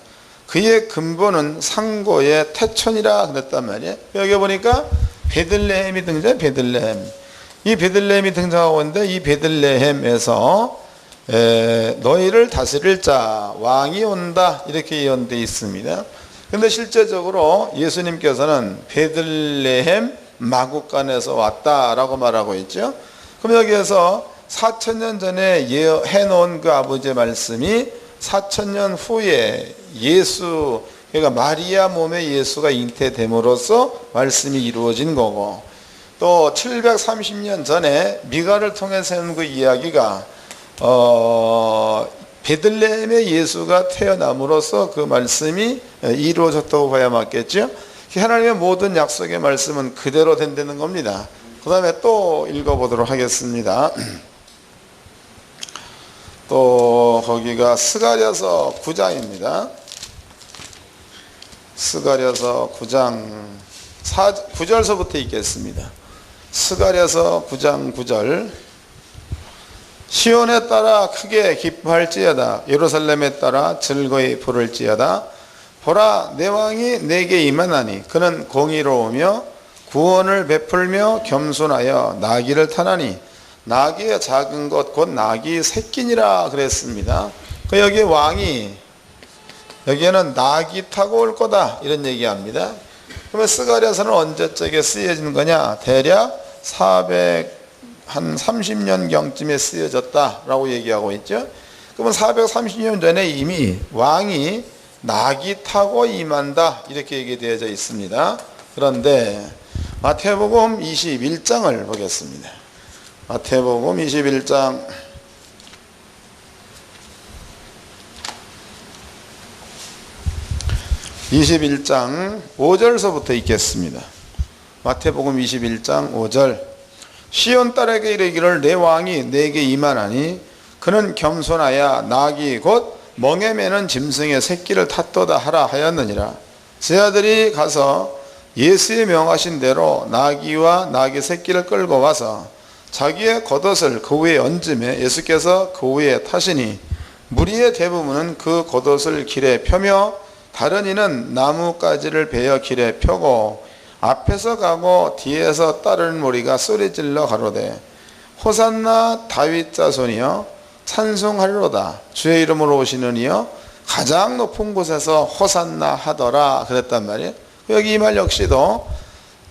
그의 근본은 상고의 태촌이라 그랬단 말이에요. 여기 보니까 베들레헴이 등장해. 이 베들레헴이 등장하고 있는데, 이 베들레헴에서 너희를 다스릴 자, 왕이 온다, 이렇게 예언되어 있습니다. 근데 실제적으로 예수님께서는 베들레헴 마구간에서 왔다라고 말하고 있죠. 그럼 여기에서 4000년 전에 해놓은 그 아버지의 말씀이 4000년 후에 예수, 그러니까 마리아 몸에 예수가 잉태됨으로써 말씀이 이루어진 거고, 또 730년 전에 미가를 통해서 한 그 이야기가 베들레헴에 예수가 태어남으로써 그 말씀이 이루어졌다고 봐야 맞겠죠. 하나님의 모든 약속의 말씀은 그대로 된다는 겁니다. 그 다음에 또 읽어보도록 하겠습니다. 또 거기가 스가랴서 9장입니다. 스가랴서 9장 9절서부터 읽겠습니다. 스가랴서 9장 9절. 시온에 따라 크게 기뻐할지어다. 예루살렘에 따라 즐거이 부를지어다. 보라, 내 왕이 내게 임하나니 그는 공의로우며 구원을 베풀며 겸손하여 나귀를 타나니 나귀의 작은 것 곧 나귀 새끼니라 그랬습니다. 여기 왕이, 여기에는 나귀 타고 올 거다, 이런 얘기합니다. 그러면 스가랴서는 언제적에 쓰여진 거냐? 대략 430년경쯤에 쓰여졌다라고 얘기하고 있죠. 그러면 430년 전에 이미 왕이 나귀 타고 임한다, 이렇게 얘기되어져 있습니다. 그런데 마태복음 21장을 보겠습니다. 마태복음 21장 5절서부터 읽겠습니다. 마태복음 21장 5절. 시온 딸에게 이르기를 내 왕이 내게 임하나니 그는 겸손하여 나귀 곧 멍에 매는 짐승의 새끼를 탔도다 하라 하였느니라. 제 아들이 가서 예수의 명하신 대로 나귀와 나귀 새끼를 끌고 와서 자기의 겉옷을 그 위에 얹으며 예수께서 그 위에 타시니 무리의 대부분은 그 겉옷을 길에 펴며 다른 이는 나뭇가지를 베어 길에 펴고 앞에서 가고 뒤에서 따르는 무리가 소리질러 가로되 호산나 다윗 자손이여 찬송하리로다. 주의 이름으로 오시는 이여 가장 높은 곳에서 호산나 하더라 그랬단 말이에요. 여기 이 말 역시도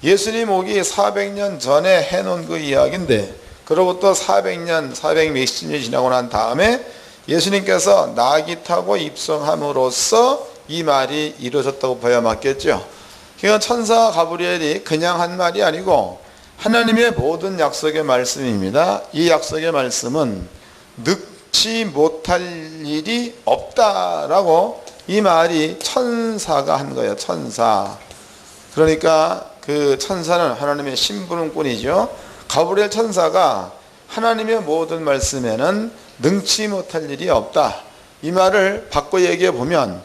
예수님 오기 400년 전에 해놓은 그 이야기인데, 그로부터 400년, 400몇십 년이 지나고 난 다음에 예수님께서 나귀 타고 입성함으로써 이 말이 이루어졌다고 봐야 맞겠죠. 그러니까 천사 가브리엘이 그냥 한 말이 아니고 하나님의 모든 약속의 말씀입니다. 이 약속의 말씀은 늙지 못할 일이 없다라고 이 말이 천사가 한 거예요. 천사. 그러니까 그 천사는 하나님의 심부름꾼이죠. 가브리엘 천사가 하나님의 모든 말씀에는 능치 못할 일이 없다, 이 말을 바꿔 얘기해 보면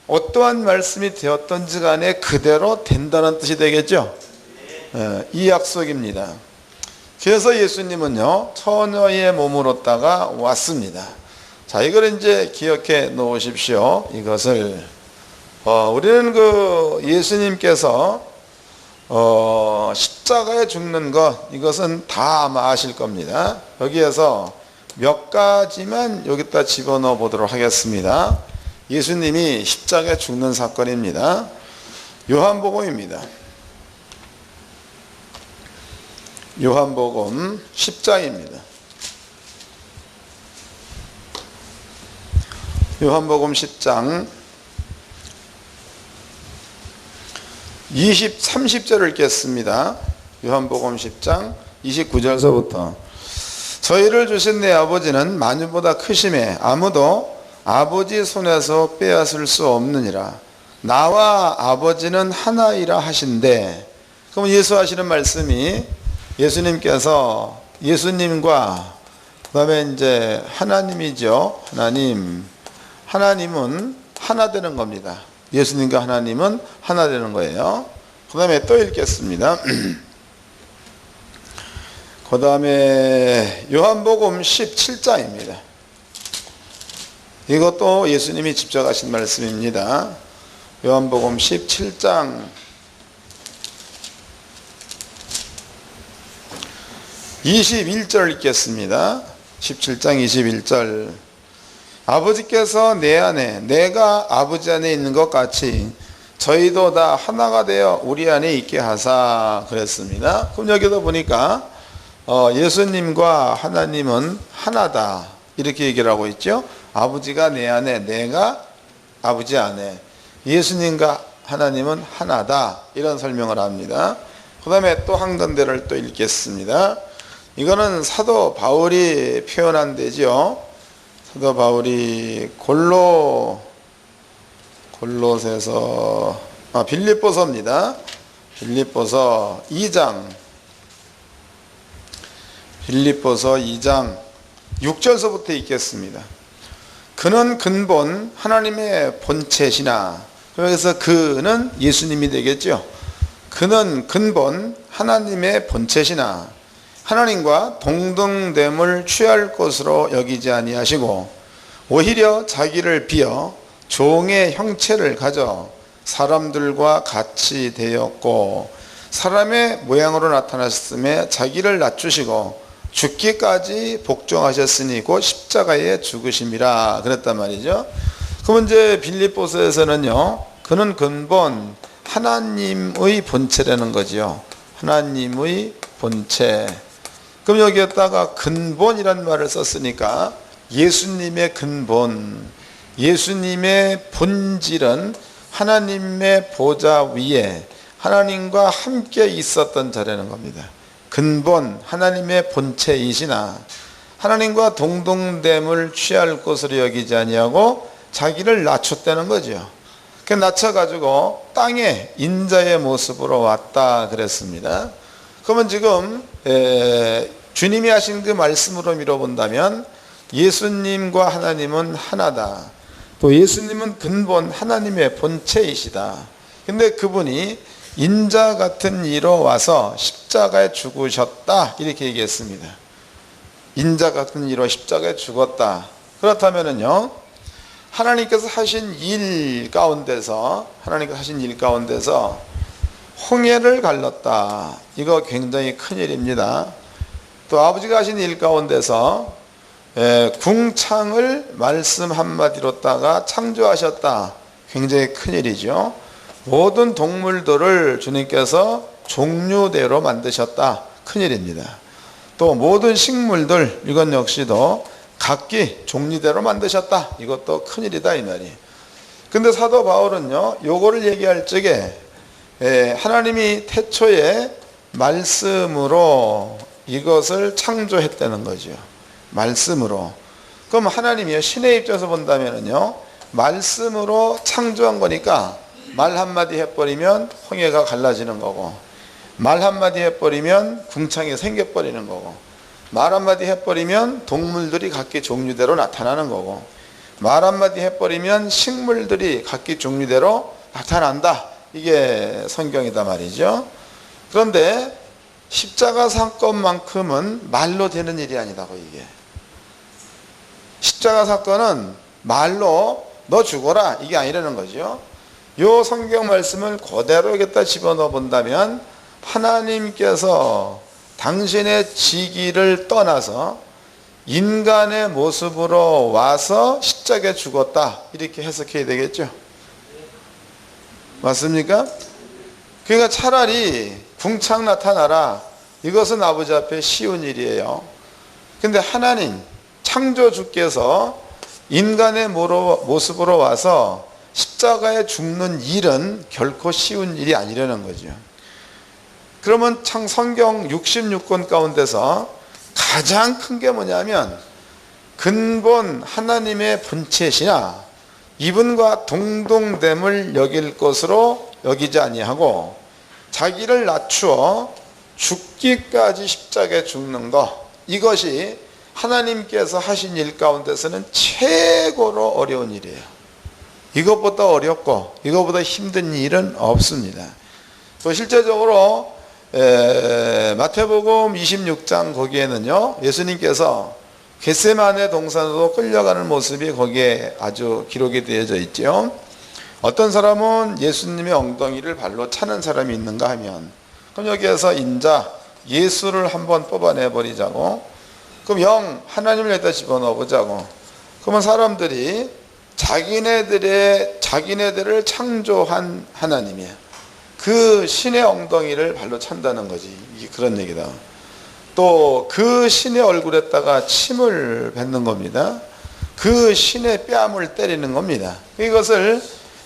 어떠한 말씀이 되었던지 간에 그대로 된다는 뜻이 되겠죠. 이 약속입니다. 그래서 예수님은요 처녀의 몸으로다가 왔습니다. 자, 이걸 이제 기억해 놓으십시오. 이것을 우리는 그 예수님께서 십자가에 죽는 것, 이것은 다 아마 아실 겁니다. 여기에서 몇 가지만 여기다 집어넣어 보도록 하겠습니다. 예수님이 십자가에 죽는 사건입니다. 요한복음입니다. 요한복음 10장입니다. 요한복음 10장 30절을 읽겠습니다. 요한복음 10장 29절서부터 저희를 주신 내 아버지는 만유보다 크심에 아무도 아버지 손에서 빼앗을 수 없느니라. 나와 아버지는 하나이라 하신대. 그럼 예수 하시는 말씀이 예수님께서 예수님과 그다음에 이제 하나님이죠. 하나님은 하나 되는 겁니다. 예수님과 하나님은 하나 되는 거예요. 그 다음에 또 읽겠습니다. 그 다음에 요한복음 17장입니다. 이것도 예수님이 직접 하신 말씀입니다. 요한복음 17장 21절 읽겠습니다. 17장 21절 아버지께서 내 안에 내가 아버지 안에 있는 것 같이 저희도 다 하나가 되어 우리 안에 있게 하사 그랬습니다. 그럼 여기도 보니까 예수님과 하나님은 하나다 이렇게 얘기를 하고 있죠. 아버지가 내 안에 내가 아버지 안에 예수님과 하나님은 하나다 이런 설명을 합니다. 그 다음에 또 한 군데를 또 읽겠습니다. 이거는 사도 바울이 표현한 데죠. 사도 바울이 빌립보서입니다. 빌립보서 2장 6절서부터 읽겠습니다. 그는 근본 하나님의 본체시나, 그래서 그는 예수님이 되겠죠. 그는 근본 하나님의 본체시나 하나님과 동등됨을 취할 것으로 여기지 아니하시고 오히려 자기를 비어 종의 형체를 가져 사람들과 같이 되었고 사람의 모양으로 나타나셨음에 자기를 낮추시고 죽기까지 복종하셨으니 곧 십자가에 죽으심이라 그랬단 말이죠. 그럼 이제 빌립보서에서는요, 그는 근본 하나님의 본체라는 거지요. 하나님의 본체. 그럼 여기에다가 근본이란 말을 썼으니까 예수님의 근본, 예수님의 본질은 하나님의 보좌 위에 하나님과 함께 있었던 자라는 겁니다. 근본 하나님의 본체이시나 하나님과 동등됨을 취할 것으로 여기지 아니하고 자기를 낮췄다는 거죠. 그 낮춰가지고 땅에 인자의 모습으로 왔다 그랬습니다. 그러면 지금 주님이 하신 그 말씀으로 밀어본다면 예수님과 하나님은 하나다. 또 예수님은 근본 하나님의 본체이시다. 근데 그분이 인자 같은 이로 와서 십자가에 죽으셨다 이렇게 얘기했습니다. 인자 같은 이로 십자가에 죽었다. 그렇다면은요, 하나님께서 하신 일 가운데서 홍해를 갈랐다. 이거 굉장히 큰 일입니다. 또 아버지가 하신 일 가운데서 궁창을 말씀 한마디로다가 창조하셨다. 굉장히 큰 일이죠. 모든 동물들을 주님께서 종류대로 만드셨다. 큰일입니다. 또 모든 식물들, 이건 역시도 각기 종류대로 만드셨다. 이것도 큰일이다 이 말이. 근데 사도 바울은요, 요거를 얘기할 적에 하나님이 태초에 말씀으로 이것을 창조했다는 거죠. 말씀으로. 그럼 하나님이 신의 입장에서 본다면요, 말씀으로 창조한 거니까 말 한마디 해버리면 홍해가 갈라지는 거고, 말 한마디 해버리면 궁창이 생겨버리는 거고, 말 한마디 해버리면 동물들이 각기 종류대로 나타나는 거고, 말 한마디 해버리면 식물들이 각기 종류대로 나타난다. 이게 성경이다 말이죠. 그런데 십자가 사건만큼은 말로 되는 일이 아니다고. 이게 십자가 사건은 말로 너 죽어라 이게 아니라는 거죠. 요 성경 말씀을 그대로 여기다 집어넣어 본다면 하나님께서 당신의 직위를 떠나서 인간의 모습으로 와서 십자가에 죽었다, 이렇게 해석해야 되겠죠. 맞습니까? 그러니까 차라리 궁창 나타나라, 이것은 아버지 앞에 쉬운 일이에요. 근데 하나님 창조주께서 인간의 모습으로 와서 십자가에 죽는 일은 결코 쉬운 일이 아니라는 거죠. 그러면 성경 66권 가운데서 가장 큰 게 뭐냐면, 근본 하나님의 본체시나 이분과 동등됨을 여길 것으로 여기지 아니하고 자기를 낮추어 죽기까지 십자가에 죽는 것, 이것이 하나님께서 하신 일 가운데서는 최고로 어려운 일이에요. 이것보다 어렵고 이것보다 힘든 일은 없습니다. 또 실제적으로 마태복음 26장 거기에는요, 예수님께서 겟세마네 동산으로 끌려가는 모습이 거기에 아주 기록이 되어져 있죠. 어떤 사람은 예수님의 엉덩이를 발로 차는 사람이 있는가 하면, 그럼 여기에서 인자 예수를 한번 뽑아내 버리자고, 그럼 하나님을 여기다 집어넣어 보자고, 그러면 사람들이 자기네들을 창조한 하나님이야, 그 신의 엉덩이를 발로 찬다는 거지. 이게 그런 얘기다. 또 그 신의 얼굴에다가 침을 뱉는 겁니다. 그 신의 뺨을 때리는 겁니다. 이것을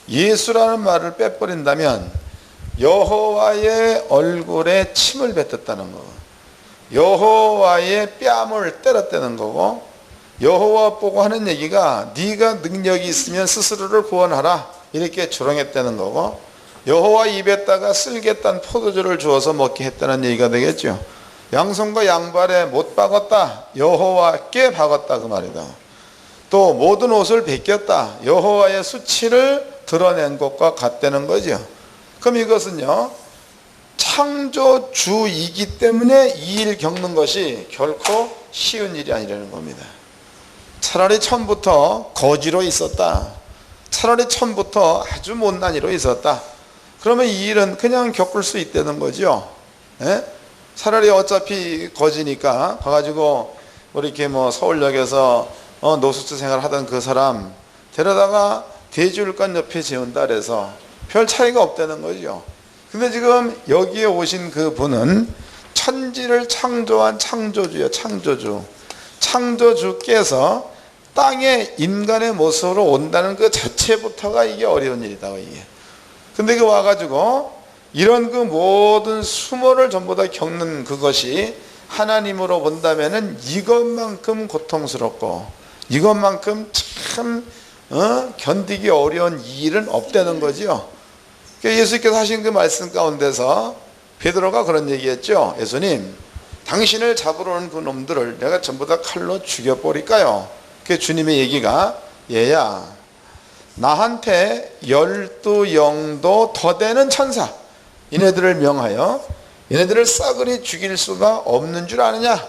예수라는 말을 빼버린다면 여호와의 얼굴에 침을 뱉었다는 거고, 여호와의 뺨을 때렸다는 거고, 여호와 보고 하는 얘기가 네가 능력이 있으면 스스로를 구원하라, 이렇게 조롱했다는 거고, 여호와 입에다가 쓸개 딴 포도주를 주어서 먹게 했다는 얘기가 되겠죠. 양손과 양발에 못 박았다, 여호와께 박았다, 그 말이다. 또 모든 옷을 벗겼다, 여호와의 수치를 드러낸 것과 같다는 거죠. 그럼 이것은요, 창조주이기 때문에 이 일 겪는 것이 결코 쉬운 일이 아니라는 겁니다. 차라리 처음부터 거지로 있었다, 차라리 처음부터 아주 못난 이로 있었다, 그러면 이 일은 그냥 겪을 수 있다는 거죠. 예? 차라리 어차피 거지니까 가가지고 우리 이렇게 서울역에서 노숙자 생활 하던 그 사람 데려다가 대주일관 옆에 재운다 그래서 별 차이가 없다는 거죠. 근데 지금 여기에 오신 그 분은 천지를 창조한 창조주예요. 창조주께서 땅에 인간의 모습으로 온다는 그 자체부터가 이게 어려운 일이다, 이게. 근데 그 와가지고 이런 그 모든 수모를 전부 다 겪는 그것이 하나님으로 본다면은 이것만큼 고통스럽고 이것만큼 참 견디기 어려운 일은 없다는 거죠. 그러니까 예수께서 하신 그 말씀 가운데서 베드로가 그런 얘기했죠. 예수님, 당신을 잡으러 오는 그 놈들을 내가 전부 다 칼로 죽여버릴까요? 그 주님의 얘기가, 얘야, 나한테 12영도 더 되는 천사, 이네들을 명하여 얘네들을 싸그리 죽일 수가 없는 줄 아느냐?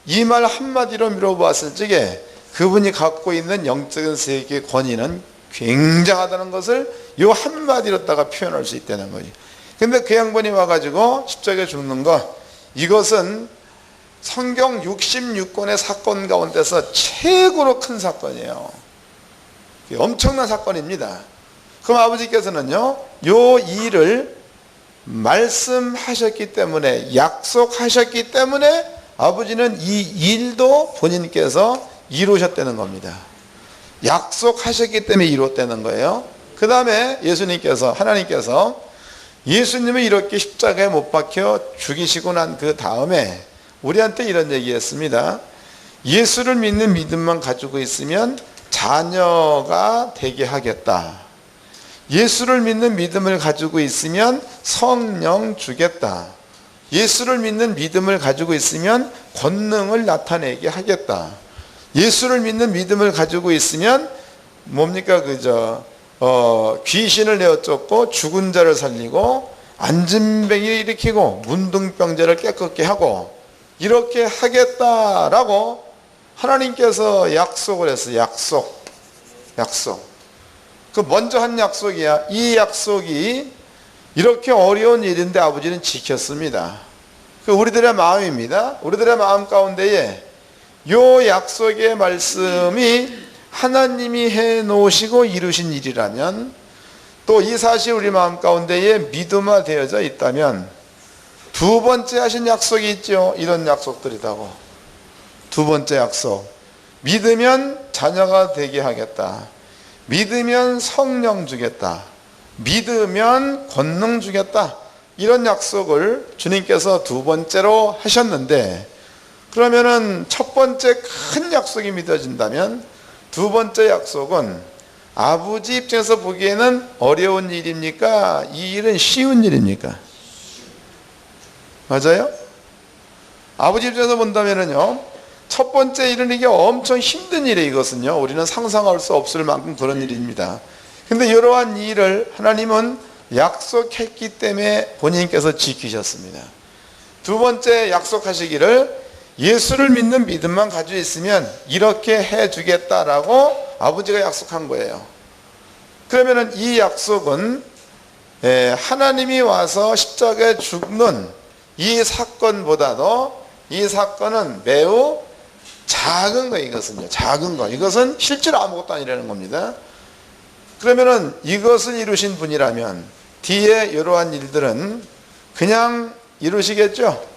이 말 한마디로 물어봤을 적에 그분이 갖고 있는 영적인 세계의 권위는 굉장하다는 것을 이 한마디로다가 표현할 수 있다는 거지. 근데 그 양반이 와가지고 십자가에 죽는 것, 이것은 성경 66권의 사건 가운데서 최고로 큰 사건이에요. 엄청난 사건입니다. 그럼 아버지께서는요, 요 일을 말씀하셨기 때문에, 약속하셨기 때문에 아버지는 이 일도 본인께서 이루셨다는 겁니다. 약속하셨기 때문에 이루었다는 거예요. 그 다음에 예수님께서, 하나님께서 예수님을 이렇게 십자가에 못 박혀 죽이시고 난 그 다음에 우리한테 이런 얘기했습니다. 예수를 믿는 믿음만 가지고 있으면 자녀가 되게 하겠다. 예수를 믿는 믿음을 가지고 있으면 성령 주겠다. 예수를 믿는 믿음을 가지고 있으면 권능을 나타내게 하겠다. 예수를 믿는 믿음을 가지고 있으면 뭡니까? 귀신을 내어 쫓고 죽은 자를 살리고 안진뱅이를 일으키고 문둥병자를 깨끗게 하고 이렇게 하겠다라고 하나님께서 약속을 했어요. 약속. 그 먼저 한 약속이야. 이 약속이 이렇게 어려운 일인데 아버지는 지켰습니다. 그 우리들의 마음입니다. 우리들의 마음 가운데에 요 약속의 말씀이 하나님이 해 놓으시고 이루신 일이라면, 또 이 사실이 우리 마음 가운데에 믿음화 되어져 있다면, 두 번째 하신 약속이 있죠. 이런 약속들이라고. 두 번째 약속. 믿으면 자녀가 되게 하겠다. 믿으면 성령 주겠다. 믿으면 권능 주겠다. 이런 약속을 주님께서 두 번째로 하셨는데, 그러면은 첫 번째 큰 약속이 믿어진다면 두 번째 약속은 아버지 입장에서 보기에는 어려운 일입니까? 이 일은 쉬운 일입니까? 맞아요? 아버지 입장에서 본다면은요, 첫 번째 일은 이게 엄청 힘든 일이에요. 이것은요, 우리는 상상할 수 없을 만큼 그런 일입니다. 근데 이러한 일을 하나님은 약속했기 때문에 본인께서 지키셨습니다. 두 번째 약속하시기를 예수를 믿는 믿음만 가지고 있으면 이렇게 해주겠다라고 아버지가 약속한 거예요. 그러면은 이 약속은 하나님이 와서 십자가에 죽는 이 사건보다도, 이 사건은 매우 작은 거, 이것은요. 작은 거. 이것은 실제로 아무것도 아니라는 겁니다. 그러면은 이것을 이루신 분이라면 뒤에 이러한 일들은 그냥 이루시겠죠?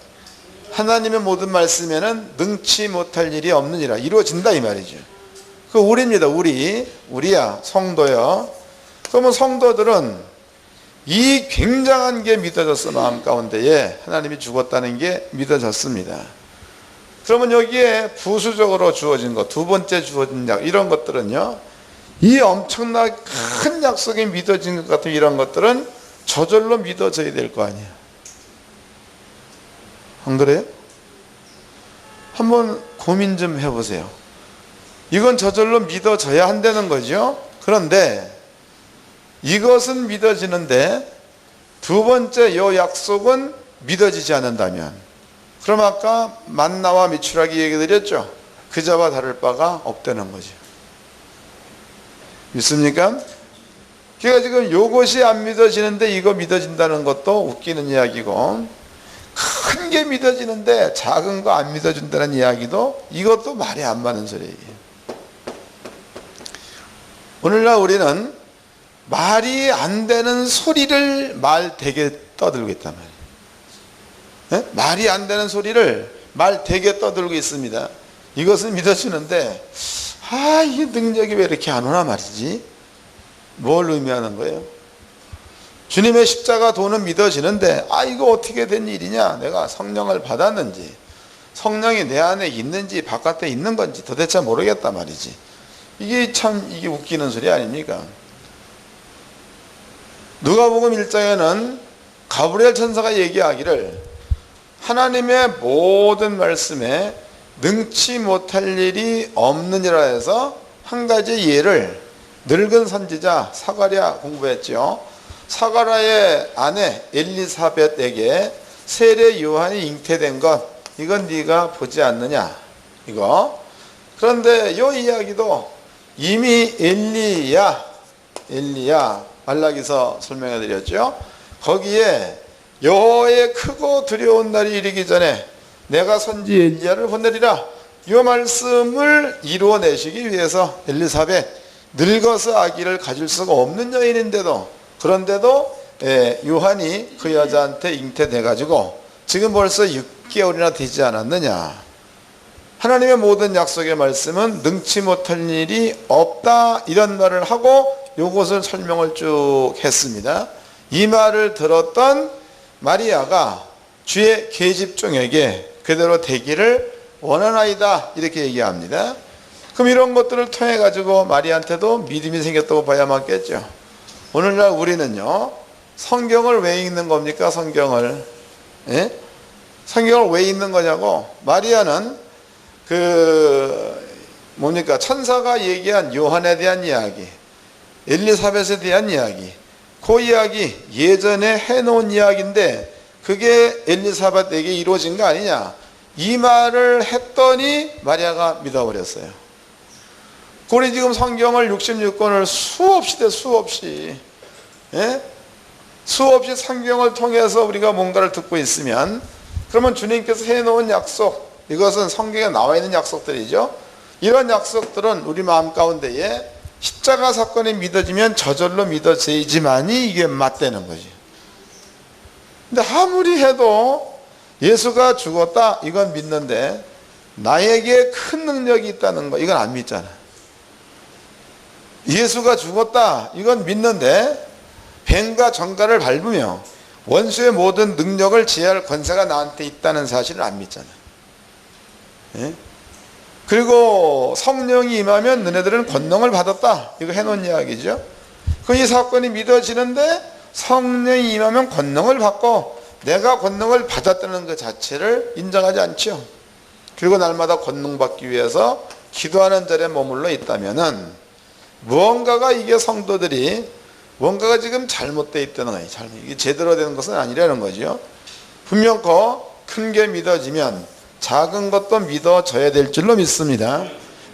하나님의 모든 말씀에는 능치 못할 일이 없느니라. 이루어진다 이 말이죠. 그 우리입니다. 우리야, 성도요. 그러면 성도들은 이 굉장한 게 믿어졌어. 마음 가운데에 하나님이 죽었다는 게 믿어졌습니다. 그러면 여기에 부수적으로 주어진 것, 두 번째 주어진 약, 이런 것들은요, 이 엄청나게 큰 약속이 믿어진 것 같은 이런 것들은 저절로 믿어져야 될 거 아니에요. 안 그래요? 한번 고민 좀 해보세요. 이건 저절로 믿어져야 한다는 거죠. 그런데 이것은 믿어지는데 두 번째 요 약속은 믿어지지 않는다면, 그럼 아까 만나와 미추라기 얘기 드렸죠. 그자와 다를 바가 없다는 거죠. 믿습니까? 그러니까 지금 요것이 안 믿어지는데 이거 믿어진다는 것도 웃기는 이야기고, 큰 게 믿어지는데 작은 거 안 믿어준다는 이야기도, 이것도 말이 안 맞는 소리예요. 오늘날 우리는 말이 안 되는 소리를 말 되게 떠들고 있단 말이에요. 말이 안 되는 소리를 말 되게 떠들고 있습니다. 이것은 믿어지는데, 이 능력이 왜 이렇게 안 오나 말이지? 뭘 의미하는 거예요? 주님의 십자가 도는 믿어지는데, 이거 어떻게 된 일이냐? 내가 성령을 받았는지, 성령이 내 안에 있는지 바깥에 있는 건지 도대체 모르겠단 말이지. 이게 웃기는 소리 아닙니까? 누가복음 1장에는 가브리엘 천사가 얘기하기를 하나님의 모든 말씀에 능치 못할 일이 없느니라 해서 한 가지 예를 늙은 선지자 사가랴 공부했죠. 사가랴의 아내 엘리사벳에게 세례 요한이 잉태된 것, 이건 네가 보지 않느냐, 이거. 그런데 이 이야기도 이미 엘리야 말라기서 설명해 드렸죠. 거기에 여호와의 크고 두려운 날이 이르기 전에 내가 선지 엘리야를 보내리라, 이 말씀을 이루어내시기 위해서 엘리사벳, 늙어서 아기를 가질 수가 없는 여인인데도, 그런데도 요한이 그 여자한테 잉태돼 가지고 지금 벌써 6개월이나 되지 않았느냐. 하나님의 모든 약속의 말씀은 능치 못할 일이 없다, 이런 말을 하고 요것을 설명을 쭉 했습니다. 이 말을 들었던 마리아가 주의 계집종에게 그대로 되기를 원하나이다, 이렇게 얘기합니다. 그럼 이런 것들을 통해 가지고 마리아한테도 믿음이 생겼다고 봐야 맞겠죠. 오늘날 우리는요, 성경을 왜 읽는 겁니까? 성경을 왜 읽는 거냐고. 마리아는 천사가 얘기한 요한에 대한 이야기, 엘리사벳에 대한 이야기, 그 이야기 예전에 해놓은 이야기인데 그게 엘리사벳에게 이루어진 거 아니냐, 이 말을 했더니 마리아가 믿어버렸어요. 우리 지금 성경을 66권을 수없이 수없이 성경을 통해서 우리가 뭔가를 듣고 있으면 그러면 주님께서 해놓은 약속, 이것은 성경에 나와 있는 약속들이죠. 이런 약속들은 우리 마음 가운데에 십자가 사건이 믿어지면 저절로 믿어지지만이 이게 맞대는 거지. 근데 아무리 해도 예수가 죽었다 이건 믿는데 나에게 큰 능력이 있다는 거 이건 안 믿잖아. 예수가 죽었다 이건 믿는데 뱀과 정갈을 밟으며 원수의 모든 능력을 제어할 권세가 나한테 있다는 사실을 안 믿잖아. 예? 그리고 성령이 임하면 너네들은 권능을 받았다 이거 해놓은 이야기죠. 이 사건이 믿어지는데 성령이 임하면 권능을 받고 내가 권능을 받았다는 것 자체를 인정하지 않죠. 그리고 날마다 권능 받기 위해서 기도하는 자리에 머물러 있다면은 무언가가 이게 성도들이 뭔가가 지금 잘못되어 있다는 거예요. 이게 제대로 되는 것은 아니라는 거죠. 분명 큰 게 믿어지면 작은 것도 믿어져야 될 줄로 믿습니다.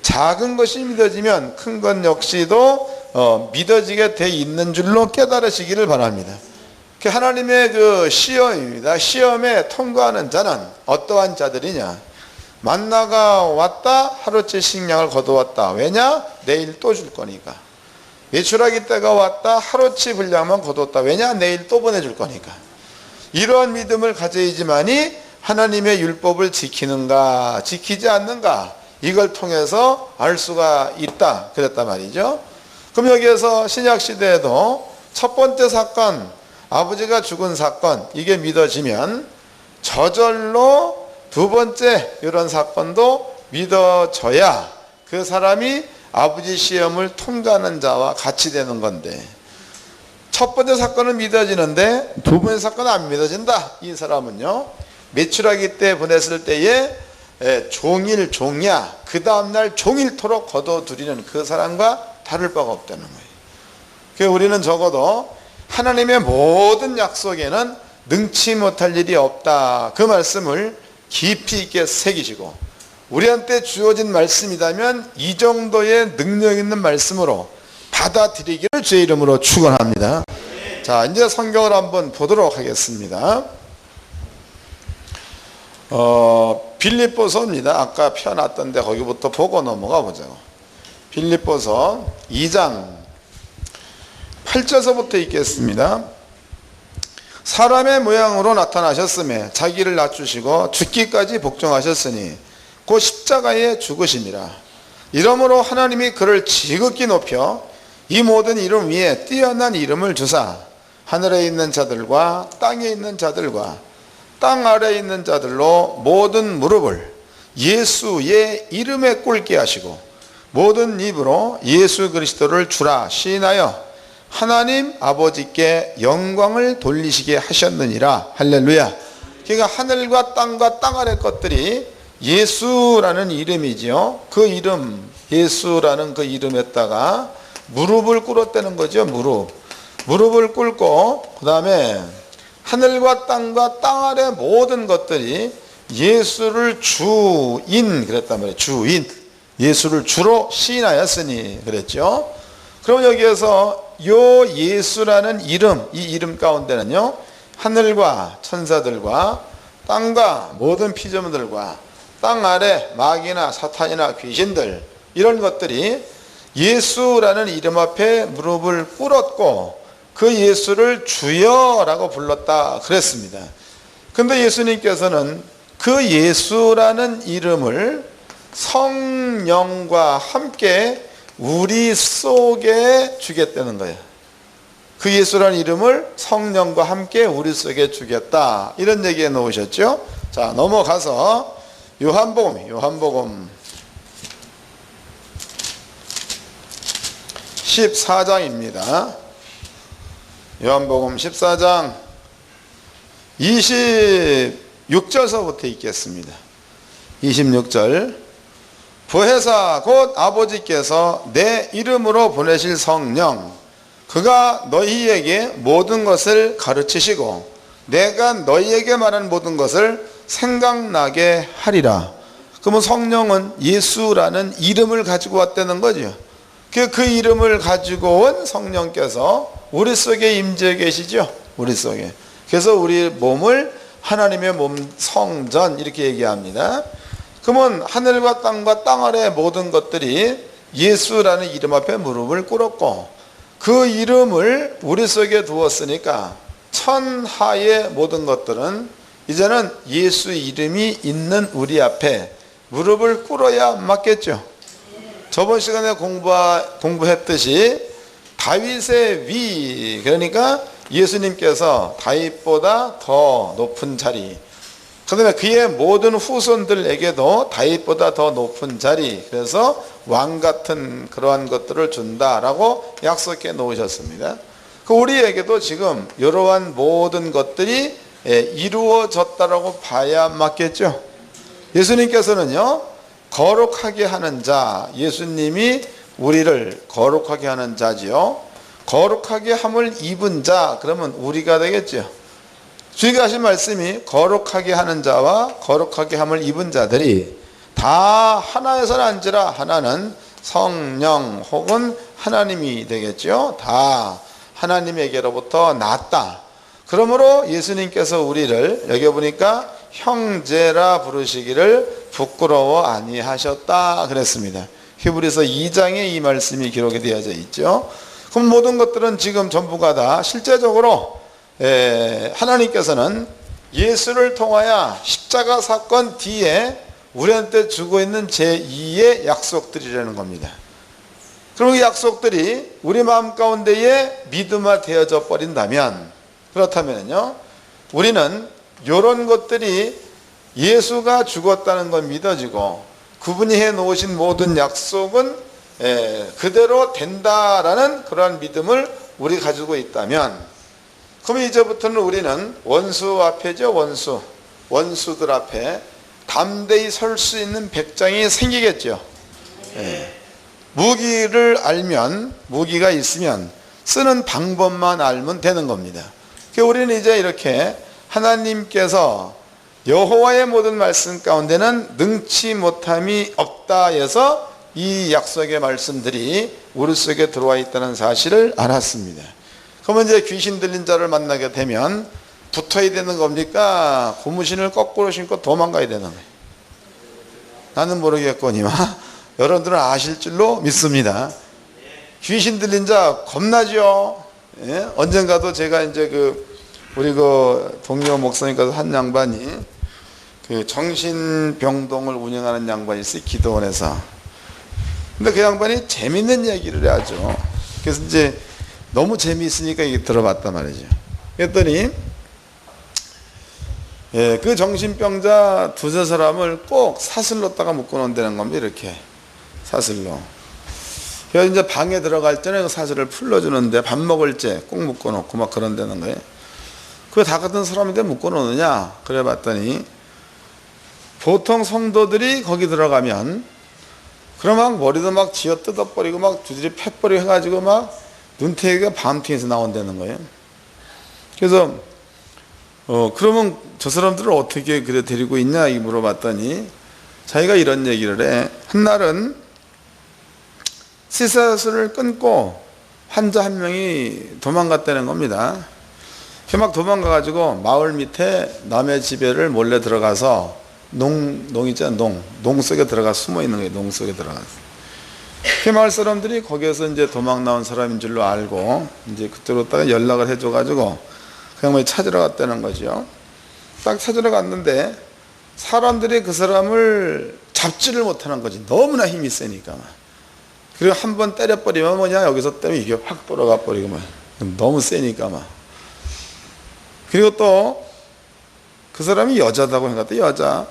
작은 것이 믿어지면 큰 것 역시도 믿어지게 돼 있는 줄로 깨달으시기를 바랍니다. 하나님의 그 시험입니다. 시험에 통과하는 자는 어떠한 자들이냐? 만나가 왔다 하루치 식량을 거두었다. 왜냐? 내일 또 줄 거니까. 외출하기 때가 왔다 하루치 분량만 거두었다. 왜냐? 내일 또 보내줄 거니까. 이러한 믿음을 가져야지만이 하나님의 율법을 지키는가 지키지 않는가 이걸 통해서 알 수가 있다 그랬단 말이죠. 그럼 여기에서 신약시대에도 첫 번째 사건 아버지가 죽은 사건 이게 믿어지면 저절로 두 번째 이런 사건도 믿어져야 그 사람이 아버지 시험을 통과하는 자와 같이 되는 건데 첫 번째 사건은 믿어지는데 두 번째 사건은 안 믿어진다. 이 사람은요 매출하기 때 보냈을 때에 종야 그 다음날 종일토록 거둬들이는 그 사람과 다를 바가 없다는 거예요. 그래서 우리는 적어도 하나님의 모든 약속에는 능치 못할 일이 없다 그 말씀을 깊이 있게 새기시고 우리한테 주어진 말씀이라면 이 정도의 능력 있는 말씀으로 받아들이기를 주의 이름으로 축원합니다. 자, 이제 성경을 한번 보도록 하겠습니다. 빌립보서입니다. 아까 펴놨던데 거기부터 보고 넘어가 보자고. 빌립보서 2장 8절서부터 읽겠습니다. 사람의 모양으로 나타나셨음에 자기를 낮추시고 죽기까지 복종하셨으니 곧 십자가에 죽으심이라. 이러므로 하나님이 그를 지극히 높여 이 모든 이름 위에 뛰어난 이름을 주사 하늘에 있는 자들과 땅에 있는 자들과 땅 아래에 있는 자들로 모든 무릎을 예수의 이름에 꿇게 하시고 모든 입으로 예수 그리스도를 주라 시인하여 하나님 아버지께 영광을 돌리시게 하셨느니라. 할렐루야. 그러니까 하늘과 땅 아래 것들이 예수라는 이름이지요. 그 이름 예수라는 그 이름에다가 무릎을 꿇었다는 거죠. 무릎을 꿇고 그 다음에 하늘과 땅과 땅 아래 모든 것들이 예수를 주인 그랬단 말이에요. 주인 예수를 주로 시인하였으니 그랬죠. 그럼 여기에서 요 예수라는 이름 이 이름 가운데는요 하늘과 천사들과 땅과 모든 피조물들과 땅 아래 마귀나 사탄이나 귀신들 이런 것들이 예수라는 이름 앞에 무릎을 꿇었고 그 예수를 주여라고 불렀다 그랬습니다. 근데 예수님께서는 그 예수라는 이름을 성령과 함께 우리 속에 주겠다는 거예요. 그 예수라는 이름을 성령과 함께 우리 속에 주겠다 이런 얘기해 놓으셨죠. 자 넘어가서 요한복음 14장입니다. 요한복음 14장 26절서부터 읽겠습니다. 26절 보혜사 곧 아버지께서 내 이름으로 보내실 성령 그가 너희에게 모든 것을 가르치시고 내가 너희에게 말한 모든 것을 생각나게 하리라. 그러면 성령은 예수라는 이름을 가지고 왔다는 거죠. 그 이름을 가지고 온 성령께서 우리 속에 임재해 계시죠. 우리 속에. 그래서 우리 몸을 하나님의 몸 성전 이렇게 얘기합니다. 그러면 하늘과 땅 아래 모든 것들이 예수라는 이름 앞에 무릎을 꿇었고 그 이름을 우리 속에 두었으니까 천하의 모든 것들은 이제는 예수 이름이 있는 우리 앞에 무릎을 꿇어야 맞겠죠. 저번 시간에 공부했듯이 다윗의 위, 그러니까 예수님께서 다윗보다 더 높은 자리, 그 다음에 그의 모든 후손들에게도 다윗보다 더 높은 자리, 그래서 왕 같은 그러한 것들을 준다라고 약속해 놓으셨습니다. 그 우리에게도 지금 이러한 모든 것들이 이루어졌다라고 봐야 맞겠죠. 예수님께서는요, 거룩하게 하는 자, 예수님이 우리를 거룩하게 하는 자지요. 거룩하게 함을 입은 자, 그러면 우리가 되겠죠. 주님이 하신 말씀이 거룩하게 하는 자와 거룩하게 함을 입은 자들이 다 하나에서 난지라 하나는 성령 혹은 하나님이 되겠죠. 다 하나님에게로부터 났다. 그러므로 예수님께서 우리를 여기 보니까 형제라 부르시기를 부끄러워 아니하셨다 그랬습니다. 히브리서 2장에 이 말씀이 기록이 되어져 있죠. 그럼 모든 것들은 지금 전부가 다 실제적으로 하나님께서는 예수를 통하여 십자가 사건 뒤에 우리한테 주고 있는 제2의 약속들이라는 겁니다. 그럼 이 약속들이 우리 마음 가운데에 믿음화 되어져 버린다면, 그렇다면요, 우리는 이런 것들이 예수가 죽었다는 건 믿어지고 그분이 해 놓으신 모든 약속은 그대로 된다라는 그러한 믿음을 우리 가지고 있다면, 그럼 이제부터는 우리는 원수 앞에죠. 원수들 앞에 담대히 설 수 있는 백장이 생기겠죠. 무기를 알면, 무기가 있으면 쓰는 방법만 알면 되는 겁니다. 그러니까 우리는 이제 이렇게 하나님께서 여호와의 모든 말씀 가운데는 능치 못함이 없다 해서 이 약속의 말씀들이 우리 속에 들어와 있다는 사실을 알았습니다. 그러면 이제 귀신 들린 자를 만나게 되면 붙어야 되는 겁니까? 고무신을 거꾸로 신고 도망가야 되는 거예요? 나는 모르겠거니와 여러분들은 아실 줄로 믿습니다. 귀신 들린 자 겁나죠? 예? 언젠가도 제가 이제 우리 동료 목사님께서 한 양반이 정신병동을 운영하는 양반이 있어요. 기도원에서. 근데 그 양반이 재밌는 얘기를 하죠. 그래서 이제 너무 재미있으니까 이게 들어봤단 말이죠. 그랬더니 그 정신병자 두세 사람을 꼭 사슬로다가 묶어놓는다는 겁니다. 이렇게 사슬로. 그래서 이제 방에 들어갈 때는 그 사슬을 풀러주는데 밥 먹을 때 꼭 묶어놓고 막 그런다는 거예요. 그게 다 같은 사람인데 묶어놓느냐? 그래 봤더니 보통 성도들이 거기 들어가면 그럼 막 머리도 막 쥐어 뜯어버리고 막 두드리 패버리고 해가지고 막 눈탱이가 밤탱이에서 나온다는 거예요. 그래서 그러면 저 사람들을 어떻게 그래 데리고 있냐 이 물어봤더니 자기가 이런 얘기를 해. 한날은 쇠사슬을 끊고 환자 한 명이 도망갔다는 겁니다. 막 도망가가지고 마을 밑에 남의 집에를 몰래 들어가서 농 있잖아, 농 속에 들어가 숨어 있는 거예요. 농 속에 들어가서. 그 마을 사람들이 거기에서 이제 도망 나온 사람인 줄로 알고 이제 그쪽으로다가 연락을 해줘가지고 그냥 찾으러 갔다는 거죠. 딱 찾으러 갔는데 사람들이 그 사람을 잡지를 못하는 거지. 너무나 힘이 세니까. 그리고 한 번 때려버리면 뭐냐, 여기서 때문에 이게 확 돌아가 버리고 막 너무 세니까 막. 그리고 또 그 사람이 여자다고 생각해. 여자.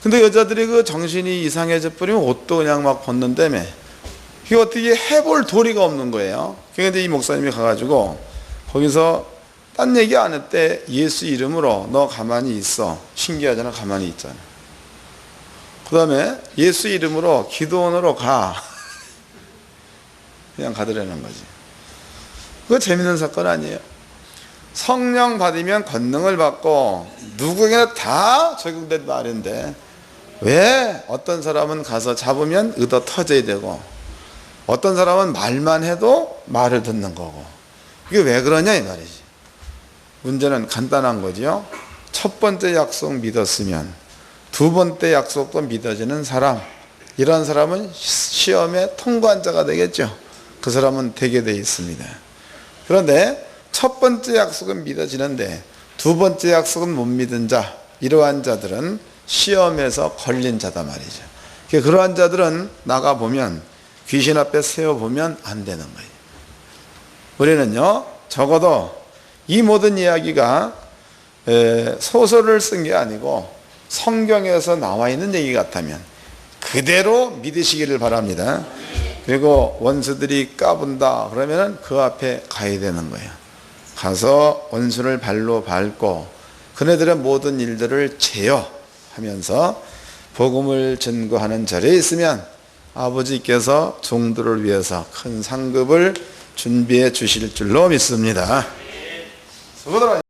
근데 여자들이 그 정신이 이상해져 버리면 옷도 그냥 막 벗는다며. 그게 어떻게 해볼 도리가 없는 거예요. 그런데 이 목사님이 가가지고 거기서 딴 얘기 안 했대. 예수 이름으로 너 가만히 있어. 신기하잖아. 가만히 있잖아. 그 다음에 예수 이름으로 기도원으로 가. 그냥 가더라는 거지. 그거 재밌는 사건 아니에요. 성령 받으면 권능을 받고 누구에게나 다 적용된 말인데 왜 어떤 사람은 가서 잡으면 얻어 터져야 되고 어떤 사람은 말만 해도 말을 듣는 거고, 이게 왜 그러냐 이 말이지. 문제는 간단한 거죠. 첫 번째 약속 믿었으면 두 번째 약속도 믿어지는 사람, 이런 사람은 시험에 통과한 자가 되겠죠. 그 사람은 되게 돼 있습니다. 그런데 첫 번째 약속은 믿어지는데 두 번째 약속은 못 믿은 자, 이러한 자들은 시험에서 걸린 자다 말이죠. 그러한 자들은 나가보면, 귀신 앞에 세워보면 안 되는 거예요. 우리는요, 적어도 이 모든 이야기가 소설을 쓴 게 아니고 성경에서 나와 있는 얘기 같다면 그대로 믿으시기를 바랍니다. 그리고 원수들이 까분다 그러면 그 앞에 가야 되는 거예요. 가서 원수를 발로 밟고 그네들의 모든 일들을 제어하면서 복음을 전거하는 자리에 있으면 아버지께서 종들을 위해서 큰 상급을 준비해 주실 줄로 믿습니다. 수고들